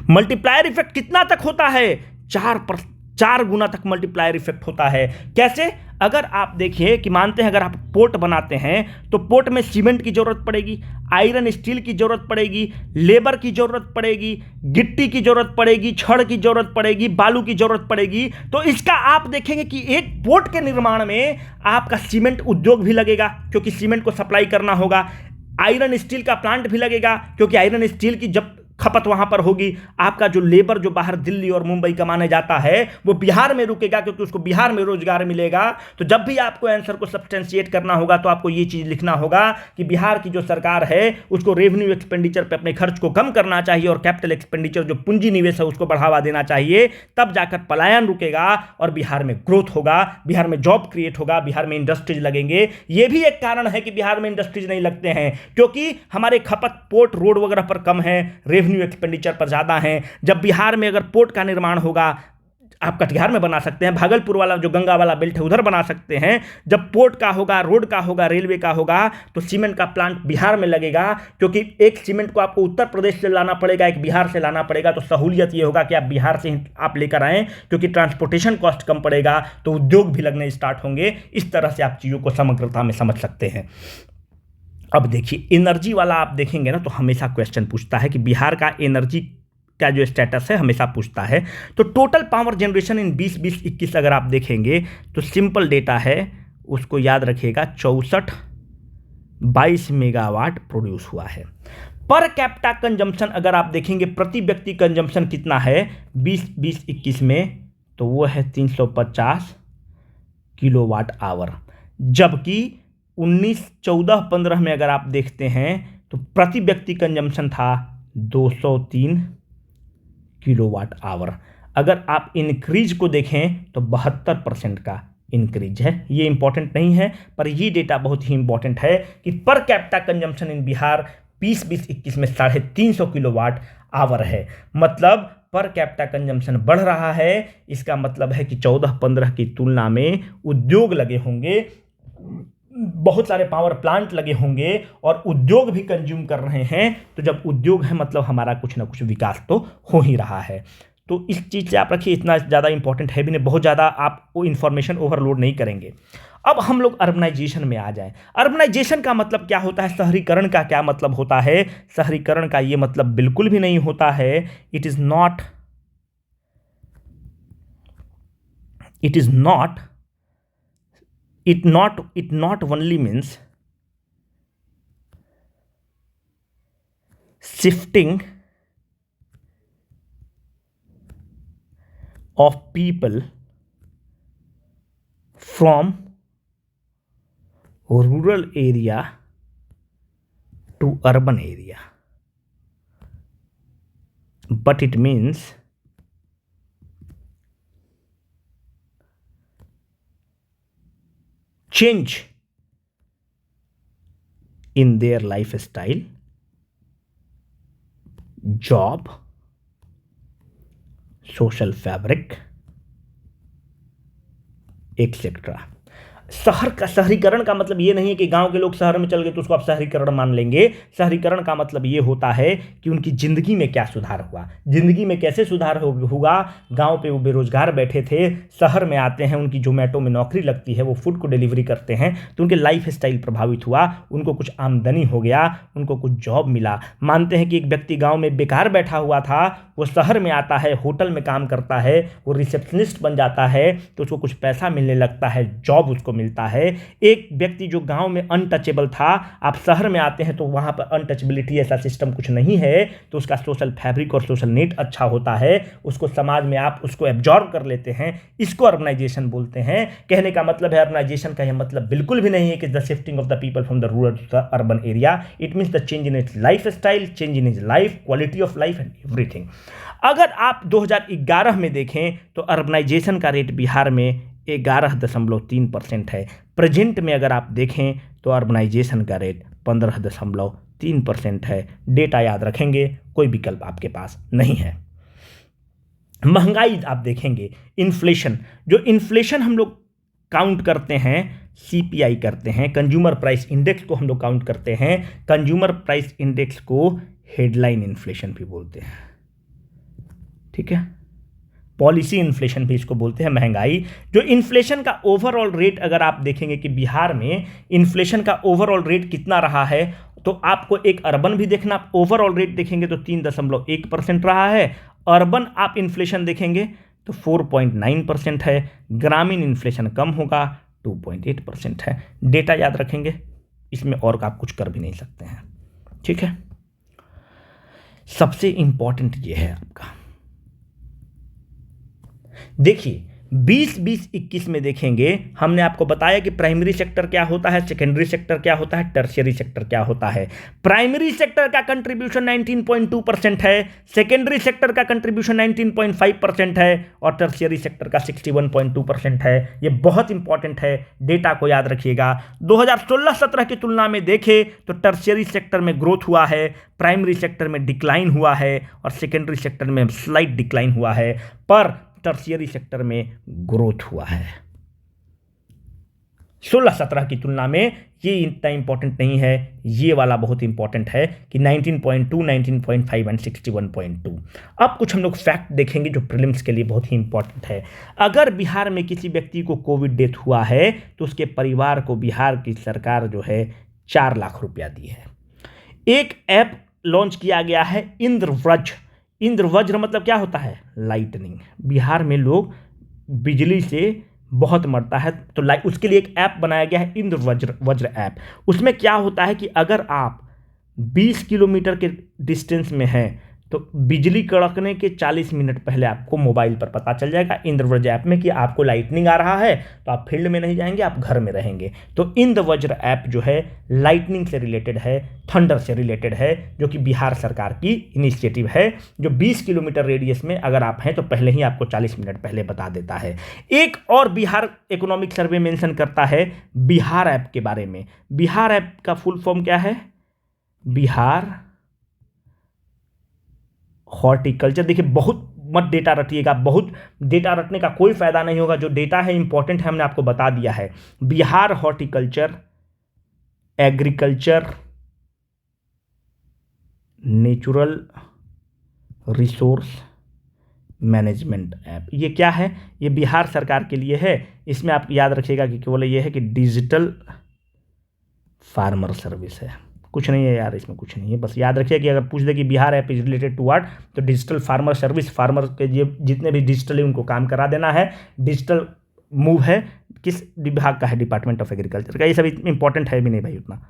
मल्टीप्लायर इफेक्ट कितना तक होता है? 4 गुना तक मल्टीप्लायर इफेक्ट होता है। कैसे? अगर आप देखिए कि मानते हैं अगर आप पोर्ट बनाते हैं तो पोर्ट में सीमेंट की जरूरत पड़ेगी, आयरन स्टील की जरूरत पड़ेगी, लेबर की जरूरत पड़ेगी, गिट्टी की जरूरत पड़ेगी, छड़ की जरूरत पड़ेगी, बालू की जरूरत पड़ेगी। तो इसका आप देखेंगे कि एक पोर्ट के निर्माण में आपका सीमेंट उद्योग भी लगेगा क्योंकि सीमेंट को सप्लाई करना होगा। आयरन स्टील का प्लांट भी लगेगा क्योंकि आयरन स्टील की जब खपत वहां पर होगी। आपका जो लेबर जो बाहर दिल्ली और मुंबई कमाने जाता है वो बिहार में रुकेगा क्योंकि उसको बिहार में रोजगार मिलेगा। तो जब भी आपको आंसर को सब्सटेंशिएट करना होगा तो आपको ये चीज लिखना होगा कि बिहार की जो सरकार है उसको रेवेन्यू एक्सपेंडिचर पे अपने खर्च को कम करना चाहिए और कैपिटल एक्सपेंडिचर जो पूंजी निवेश है उसको बढ़ावा देना चाहिए। तब जाकर पलायन रुकेगा और बिहार में ग्रोथ होगा, बिहार में जॉब क्रिएट होगा, बिहार में इंडस्ट्रीज लगेंगे। ये भी एक कारण है कि बिहार में इंडस्ट्रीज नहीं लगते हैं क्योंकि हमारे खपत पोर्ट रोड वगैरह पर कम है, रेवेन्यू एक्सपेंडिचर पर ज्यादा है। जब बिहार में अगर पोर्ट का निर्माण होगा, आप कटिहार में बना सकते हैं, भागलपुर वाला जो गंगा वाला बेल्ट है उधर बना सकते हैं। जब पोर्ट का होगा, रोड का होगा, रेलवे का होगा तो सीमेंट का प्लांट बिहार में लगेगा क्योंकि एक सीमेंट को आपको उत्तर प्रदेश से लाना पड़ेगा, एक बिहार से लाना पड़ेगा। तो सहूलियत ये होगा कि आप बिहार से आप लेकर आएँ क्योंकि ट्रांसपोर्टेशन कॉस्ट कम पड़ेगा तो उद्योग भी लगने स्टार्ट होंगे। इस तरह से आप चीज़ों को समग्रता में समझ सकते हैं। अब देखिए एनर्जी वाला आप देखेंगे ना तो हमेशा क्वेश्चन पूछता है कि बिहार का एनर्जी का जो स्टेटस है हमेशा पूछता है। तो टोटल पावर जनरेशन इन 20-20-21 अगर आप देखेंगे तो सिंपल डेटा है उसको याद रखिएगा 22 मेगावाट प्रोड्यूस हुआ है। पर कैपिटा कंजम्पशन अगर आप देखेंगे प्रति व्यक्ति कंजम्पशन कितना है 20-21 में, तो वो है 350 किलोवाट आवर, जबकि 19-14-15 में अगर आप देखते हैं तो प्रति व्यक्ति कंजम्पशन था 203 किलोवाट आवर। अगर आप इंक्रीज को देखें तो 72% का इंक्रीज है। ये इंपॉर्टेंट नहीं है पर ये डेटा बहुत ही इंपॉर्टेंट है कि per capita consumption in Bihar 20-21 में 350 किलोवाट आवर है। मतलब पर कैपिटा कंजम्पशन बढ़ रहा है, इसका मतलब है कि 14-15 की तुलना में उद्योग लगे होंगे, बहुत सारे पावर प्लांट लगे होंगे और उद्योग भी कंज्यूम कर रहे हैं। तो जब उद्योग है मतलब हमारा कुछ ना कुछ विकास तो हो ही रहा है। तो इस चीज़ से आप रखिए, इतना ज़्यादा इंपॉर्टेंट है भी नहीं, बहुत ज़्यादा आप वो इन्फॉर्मेशन ओवरलोड नहीं करेंगे। अब हम लोग अर्बनाइजेशन में आ जाएं। अर्बनाइजेशन का मतलब क्या होता है, शहरीकरण का क्या मतलब होता है? शहरीकरण का ये मतलब बिल्कुल भी नहीं होता है, it is not only means shifting of people from rural area to urban area, but it means change in their lifestyle, job, social fabric etcetera. शहर का शहरीकरण का मतलब ये नहीं है कि गांव के लोग शहर में चल गए तो उसको आप शहरीकरण मान लेंगे। शहरीकरण का मतलब ये होता है कि उनकी ज़िंदगी में क्या सुधार हुआ, ज़िंदगी में कैसे सुधार होगा। गांव पे वो बेरोजगार बैठे थे, शहर में आते हैं, उनकी जोमेटो में नौकरी लगती है, वो फूड को डिलीवरी करते हैं, तो उनके लाइफ स्टाइल प्रभावित हुआ, उनको कुछ आमदनी हो गया, उनको कुछ जॉब मिला। मानते हैं कि एक व्यक्ति गाँव में बेकार बैठा हुआ था, वो शहर में आता है, होटल में काम करता है, वो रिसेप्शनिस्ट बन जाता है, तो उसको कुछ पैसा मिलने लगता है, जॉब उसको मिलता है। एक व्यक्ति जो गांव में अनटचेबल था, आप शहर में आते हैं तो वहां पर अनटचेबिलिटी ऐसा सिस्टम कुछ नहीं है, तो उसका सोशल फैब्रिक और सोशल नेट अच्छा होता है, उसको समाज में आप उसको एब्जॉर्ब कर लेते हैं। इसको अर्बनाइजेशन बोलते हैं। कहने का मतलब है अर्बनाइजेशन का यह मतलब बिल्कुल भी नहीं है कि the shifting of the people from the rural to the urban area. It means the change in its life style, change in is life, quality of life and everything. अगर आप 2011 में देखें तो अर्बनाइजेशन का रेट बिहार में 11.3% है। Present में अगर आप देखें तो अर्बनाइजेशन का रेट 15.3% है। डेटा याद रखेंगे, कोई विकल्प आपके पास नहीं है। महंगाई आप देखेंगे, इन्फ्लेशन, जो इन्फ्लेशन हम लोग काउंट करते हैं, सीपीआई करते हैं, कंज्यूमर प्राइस इंडेक्स को हम लोग काउंट करते हैं। कंज्यूमर प्राइस इंडेक्स को हेडलाइन इन्फ्लेशन भी बोलते हैं, ठीक है। पॉलिसी इन्फ्लेशन भी इसको बोलते हैं। महंगाई, जो इन्फ्लेशन का ओवरऑल रेट अगर आप देखेंगे कि बिहार में इन्फ्लेशन का ओवरऑल रेट कितना रहा है, तो आपको एक अर्बन भी देखना। आप ओवरऑल रेट देखेंगे तो 3.1% रहा है। अर्बन आप इन्फ्लेशन देखेंगे तो 4.9% है। ग्रामीण इन्फ्लेशन कम होगा, 2.8% है। डेटा याद रखेंगे, इसमें और आप कुछ कर भी नहीं सकते हैं, ठीक है। सबसे इंपॉर्टेंट ये है आपका, देखिए 20-21 में देखेंगे, हमने आपको बताया कि प्राइमरी सेक्टर क्या होता है, सेकेंडरी सेक्टर क्या होता है, टर्शियरी सेक्टर क्या होता है। प्राइमरी सेक्टर का कंट्रीब्यूशन 19.2% है, सेकेंडरी सेक्टर का कंट्रीब्यूशन 19.5% है और टर्शियरी सेक्टर का 61.2% है। ये बहुत इंपॉर्टेंट है, डेटा को याद रखिएगा। 2016-17 की तुलना में देखें तो टर्शियरी सेक्टर में ग्रोथ हुआ है, प्राइमरी सेक्टर में डिक्लाइन हुआ है और सेकेंडरी सेक्टर में स्लाइट डिक्लाइन हुआ है, पर टर्शियरी सेक्टर में ग्रोथ हुआ है। 16-17 की तुलना में ये इतना इंपॉर्टेंट नहीं है, ये वाला बहुत इंपॉर्टेंट है कि 19.2, 19.5 एंड 61.2। अब कुछ हम लोग फैक्ट देखेंगे जो प्रीलिम्स के लिए बहुत ही इंपॉर्टेंट है। अगर बिहार में किसी व्यक्ति को कोविड डेथ हुआ है तो उसके परिवार को बिहार की सरकार जो है 4 लाख रुपया दी है। एक ऐप लॉन्च किया गया है, इंद्रवज्र। इंद्रवज्र मतलब क्या होता है, लाइटनिंग। बिहार में लोग बिजली से बहुत मरता है। तो उसके लिए एक ऐप बनाया गया है, इंद्र वज्र ऐप। उसमें क्या होता है कि अगर आप 20 किलोमीटर के डिस्टेंस में हैं तो बिजली कड़कने के 40 मिनट पहले आपको मोबाइल पर पता चल जाएगा इंद्रवज्र ऐप में कि आपको लाइटनिंग आ रहा है। तो आप फील्ड में नहीं जाएंगे, आप घर में रहेंगे। तो इंद्रवज्र ऐप जो है लाइटनिंग से रिलेटेड है, थंडर से रिलेटेड है, जो कि बिहार सरकार की इनिशिएटिव है, जो 20 किलोमीटर रेडियस में अगर आप हैं तो पहले ही आपको 40 मिनट पहले बता देता है। एक और बिहार इकोनॉमिक सर्वे मेंशन करता है बिहार ऐप के बारे में। बिहार ऐप का फुल फॉर्म क्या है? बिहार हॉर्टिकल्चर। देखिए, बहुत मत डेटा रटिएगा, बहुत डेटा रटने का कोई फायदा नहीं होगा। जो डेटा है इंपॉर्टेंट है, हमने आपको बता दिया है। Bihar horticulture agriculture natural resource management app, ये क्या है? ये बिहार सरकार के लिए है। इसमें आप याद रखिएगा कि केवल ये है कि डिजिटल फार्मर सर्विस है, कुछ नहीं है यार, इसमें कुछ नहीं है। बस याद रखिए कि अगर पूछ दे कि Bihar app is related to what, तो डिजिटल फार्मर सर्विस, फार्मर के जितने भी डिजिटली उनको काम करा देना है। डिजिटल मूव है, किस विभाग का है? डिपार्टमेंट ऑफ एग्रीकल्चर का। ये सब इंपॉर्टेंट है भी नहीं भाई उतना,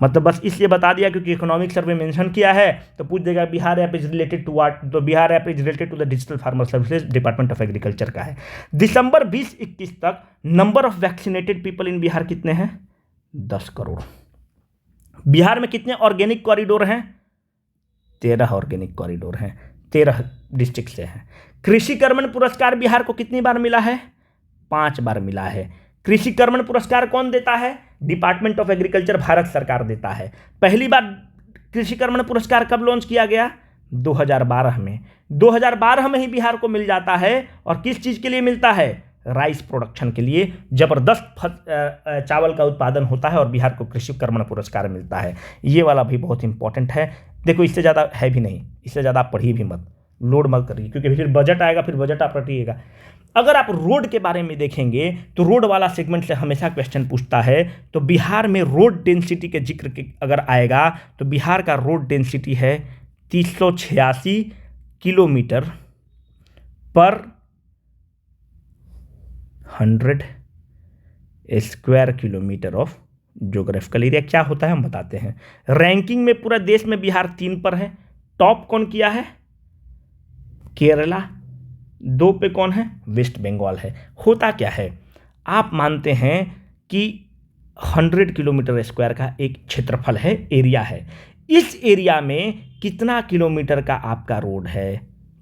मतलब बस इसलिए बता दिया क्योंकि इकोनॉमिक सर्वे मेंशन किया है। तो पूछ देगा Bihar app is related to what, तो Bihar app is related to the digital farmer services, department of agriculture का है। दिसंबर 2021 तक number of vaccinated people in Bihar कितने हैं? 10 करोड़। बिहार में कितने ऑर्गेनिक कॉरिडोर हैं? 13 ऑर्गेनिक कॉरिडोर हैं, 13 डिस्ट्रिक्ट से हैं। कृषि कर्मण पुरस्कार बिहार को कितनी बार मिला है? 5 बार मिला है। कृषि कर्मण पुरस्कार कौन देता है? डिपार्टमेंट ऑफ एग्रीकल्चर, भारत सरकार देता है। पहली बार कृषि कर्मण पुरस्कार कब लॉन्च किया गया? 2012 में। 2012 में ही बिहार को मिल जाता है। और किस चीज़ के लिए मिलता है? राइस प्रोडक्शन के लिए जबरदस्त चावल का उत्पादन होता है और बिहार को कृषि कर्मण पुरस्कार मिलता है। ये वाला भी बहुत इंपॉर्टेंट है। देखो, इससे ज़्यादा है भी नहीं, इससे ज़्यादा आप पढ़िए भी मत, लोड मत करिए, क्योंकि फिर बजट आएगा, फिर बजट आप रटिएगा। अगर आप रोड के बारे में देखेंगे तो रोड वाला सेगमेंट से हमेशा क्वेश्चन पूछता है। तो बिहार में रोड डेंसिटी के जिक्र के अगर आएगा तो बिहार का रोड डेंसिटी है 386 किलोमीटर पर 100 square kilometre of geographical area. क्या होता है हम बताते हैं। रैंकिंग में पूरा देश में बिहार 3 पर है। टॉप कौन किया है? केरला। 2 पे कौन है? वेस्ट बंगाल है। होता क्या है, आप मानते हैं कि 100 किलोमीटर स्क्वायर का एक क्षेत्रफल है, एरिया है। इस एरिया में कितना किलोमीटर का आपका रोड है?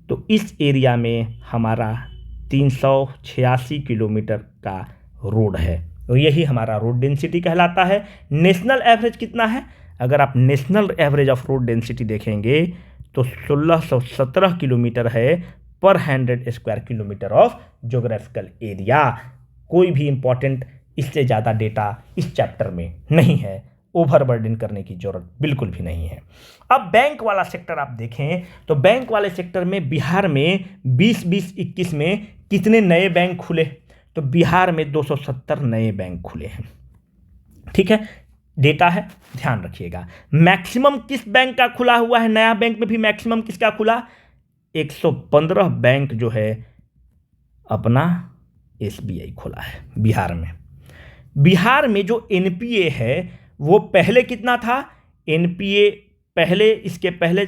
तो इस एरिया में हमारा 386 किलोमीटर का रोड है। तो यही हमारा रोड डेंसिटी कहलाता है। नेशनल एवरेज कितना है? अगर आप national average of road density देखेंगे तो 1617 किलोमीटर है पर 100 square kilometre of geographical area. कोई भी इंपॉर्टेंट इससे ज़्यादा डेटा इस चैप्टर में नहीं है, ओवरबर्डन करने की जरूरत बिल्कुल भी नहीं है। अब बैंक वाला सेक्टर आप देखें तो बैंक वाले सेक्टर में बिहार में 2020-21 में कितने नए बैंक खुले? तो बिहार में 270 नए बैंक खुले हैं। ठीक है, डेटा है, ध्यान रखिएगा। मैक्सिमम किस बैंक का खुला हुआ है? नया बैंक में भी मैक्सिमम किसका खुला? 115 बैंक जो है अपना SBI खुला है बिहार में। बिहार में जो NPA है वो पहले कितना था? NPA पहले, इसके पहले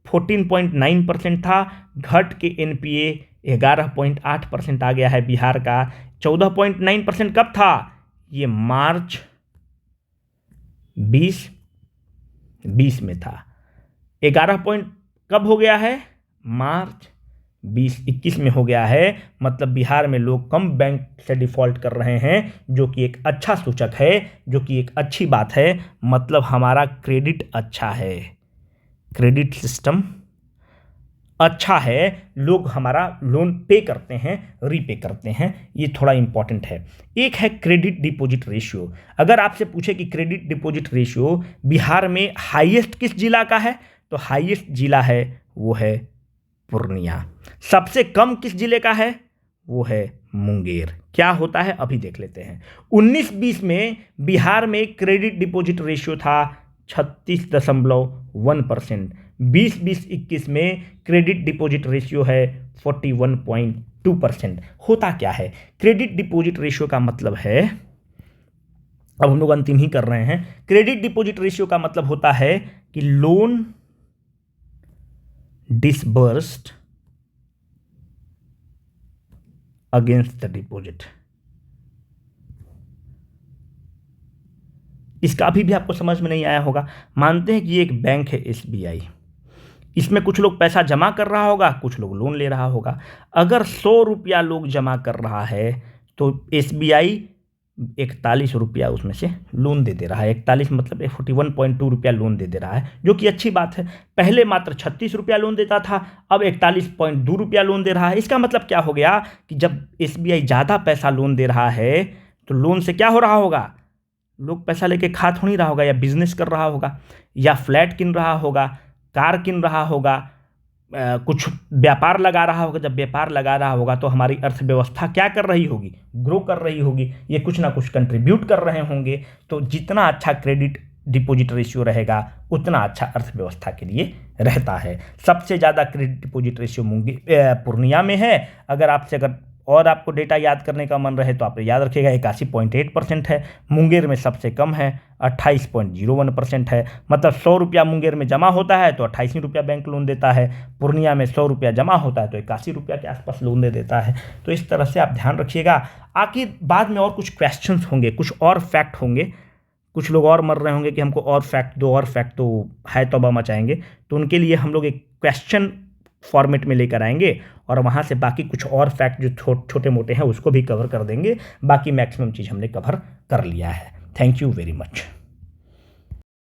14.9% था, घट के NPA 11.8% आ गया है बिहार का। 14.9% कब था? ये मार्च 2020 में था। 11 कब हो गया है? मार्च 2021 में हो गया है। मतलब बिहार में लोग कम बैंक से डिफॉल्ट कर रहे हैं, जो कि एक अच्छा सूचक है, जो कि एक अच्छी बात है। मतलब हमारा क्रेडिट अच्छा है, क्रेडिट सिस्टम अच्छा है, लोग हमारा लोन पे करते हैं, रीपे करते हैं। ये थोड़ा इंपॉर्टेंट है। एक है क्रेडिट डिपॉजिट रेशियो। अगर आपसे पूछे कि क्रेडिट डिपॉजिट रेशियो बिहार में हाईएस्ट किस जिला का है, तो हाईएस्ट जिला है वो है पूर्णिया। सबसे कम किस जिले का है? वो है मुंगेर। क्या होता है अभी देख लेते हैं। 19-20 में बिहार में क्रेडिट डिपॉजिट रेशियो था 36.1%। 20-20-21 में क्रेडिट डिपॉजिट रेशियो है 41.2%। होता क्या है क्रेडिट डिपॉजिट रेशियो का मतलब है, अब हम लोग अंतिम ही कर रहे हैं। क्रेडिट डिपॉजिट रेशियो का मतलब होता है कि loan disbursed against the deposit. इसका अभी भी आपको समझ में नहीं आया होगा। मानते हैं कि ये एक बैंक है एसबीआई, इसमें कुछ लोग पैसा जमा कर रहा होगा, कुछ लोग लोन ले रहा होगा। अगर 100 रुपया लोग जमा कर रहा है तो एसबीआई 41 रुपया उसमें से लोन दे रहा है। 41 मतलब 41.2 रुपया लोन दे रहा है, जो कि अच्छी बात है। पहले मात्र 36 रुपया लोन देता था, अब 41.2 रुपया लोन दे रहा है। इसका मतलब क्या हो गया कि जब एसबीआई ज़्यादा पैसा लोन दे रहा है तो लोन से क्या हो रहा होगा, लोग पैसा लेके खा थोड़ी रहा होगा, या बिजनेस कर रहा होगा, या फ्लैट किन रहा होगा, कार किन रहा होगा, कुछ व्यापार लगा रहा होगा। जब व्यापार लगा रहा होगा तो हमारी अर्थव्यवस्था क्या कर रही होगी, ग्रो कर रही होगी, ये कुछ ना कुछ कंट्रीब्यूट कर रहे होंगे। तो जितना अच्छा क्रेडिट डिपॉजिट रेशियो रहेगा उतना अच्छा अर्थव्यवस्था के लिए रहता है। सबसे ज़्यादा क्रेडिट डिपॉजिट रेशियो पूर्णिया में है। अगर और आपको डेटा याद करने का मन रहे तो आप याद रखिएगा 81.8% है। मुंगेर में सबसे कम है 28.01% है। मतलब 100 रुपया मुंगेर में जमा होता है तो 28 रुपया बैंक लोन देता है। पूर्णिया में 100 रुपया जमा होता है तो 81 रुपया के आसपास लोन दे देता है। तो इस तरह से आप ध्यान रखिएगा। आखिर बाद में और कुछ क्वेश्चंस होंगे, कुछ और फैक्ट होंगे, कुछ लोग और मर रहे होंगे कि हमको और फैक्ट दो, है तौबा मचाएंगे। तो उनके लिए हम लोग एक क्वेश्चन फॉर्मेट में लेकर आएंगे और वहाँ से बाकी कुछ और फैक्ट जो छोटे मोटे हैं उसको भी कवर कर देंगे। बाकी मैक्सिमम चीज़ हमने कवर कर लिया है। Thank you very much.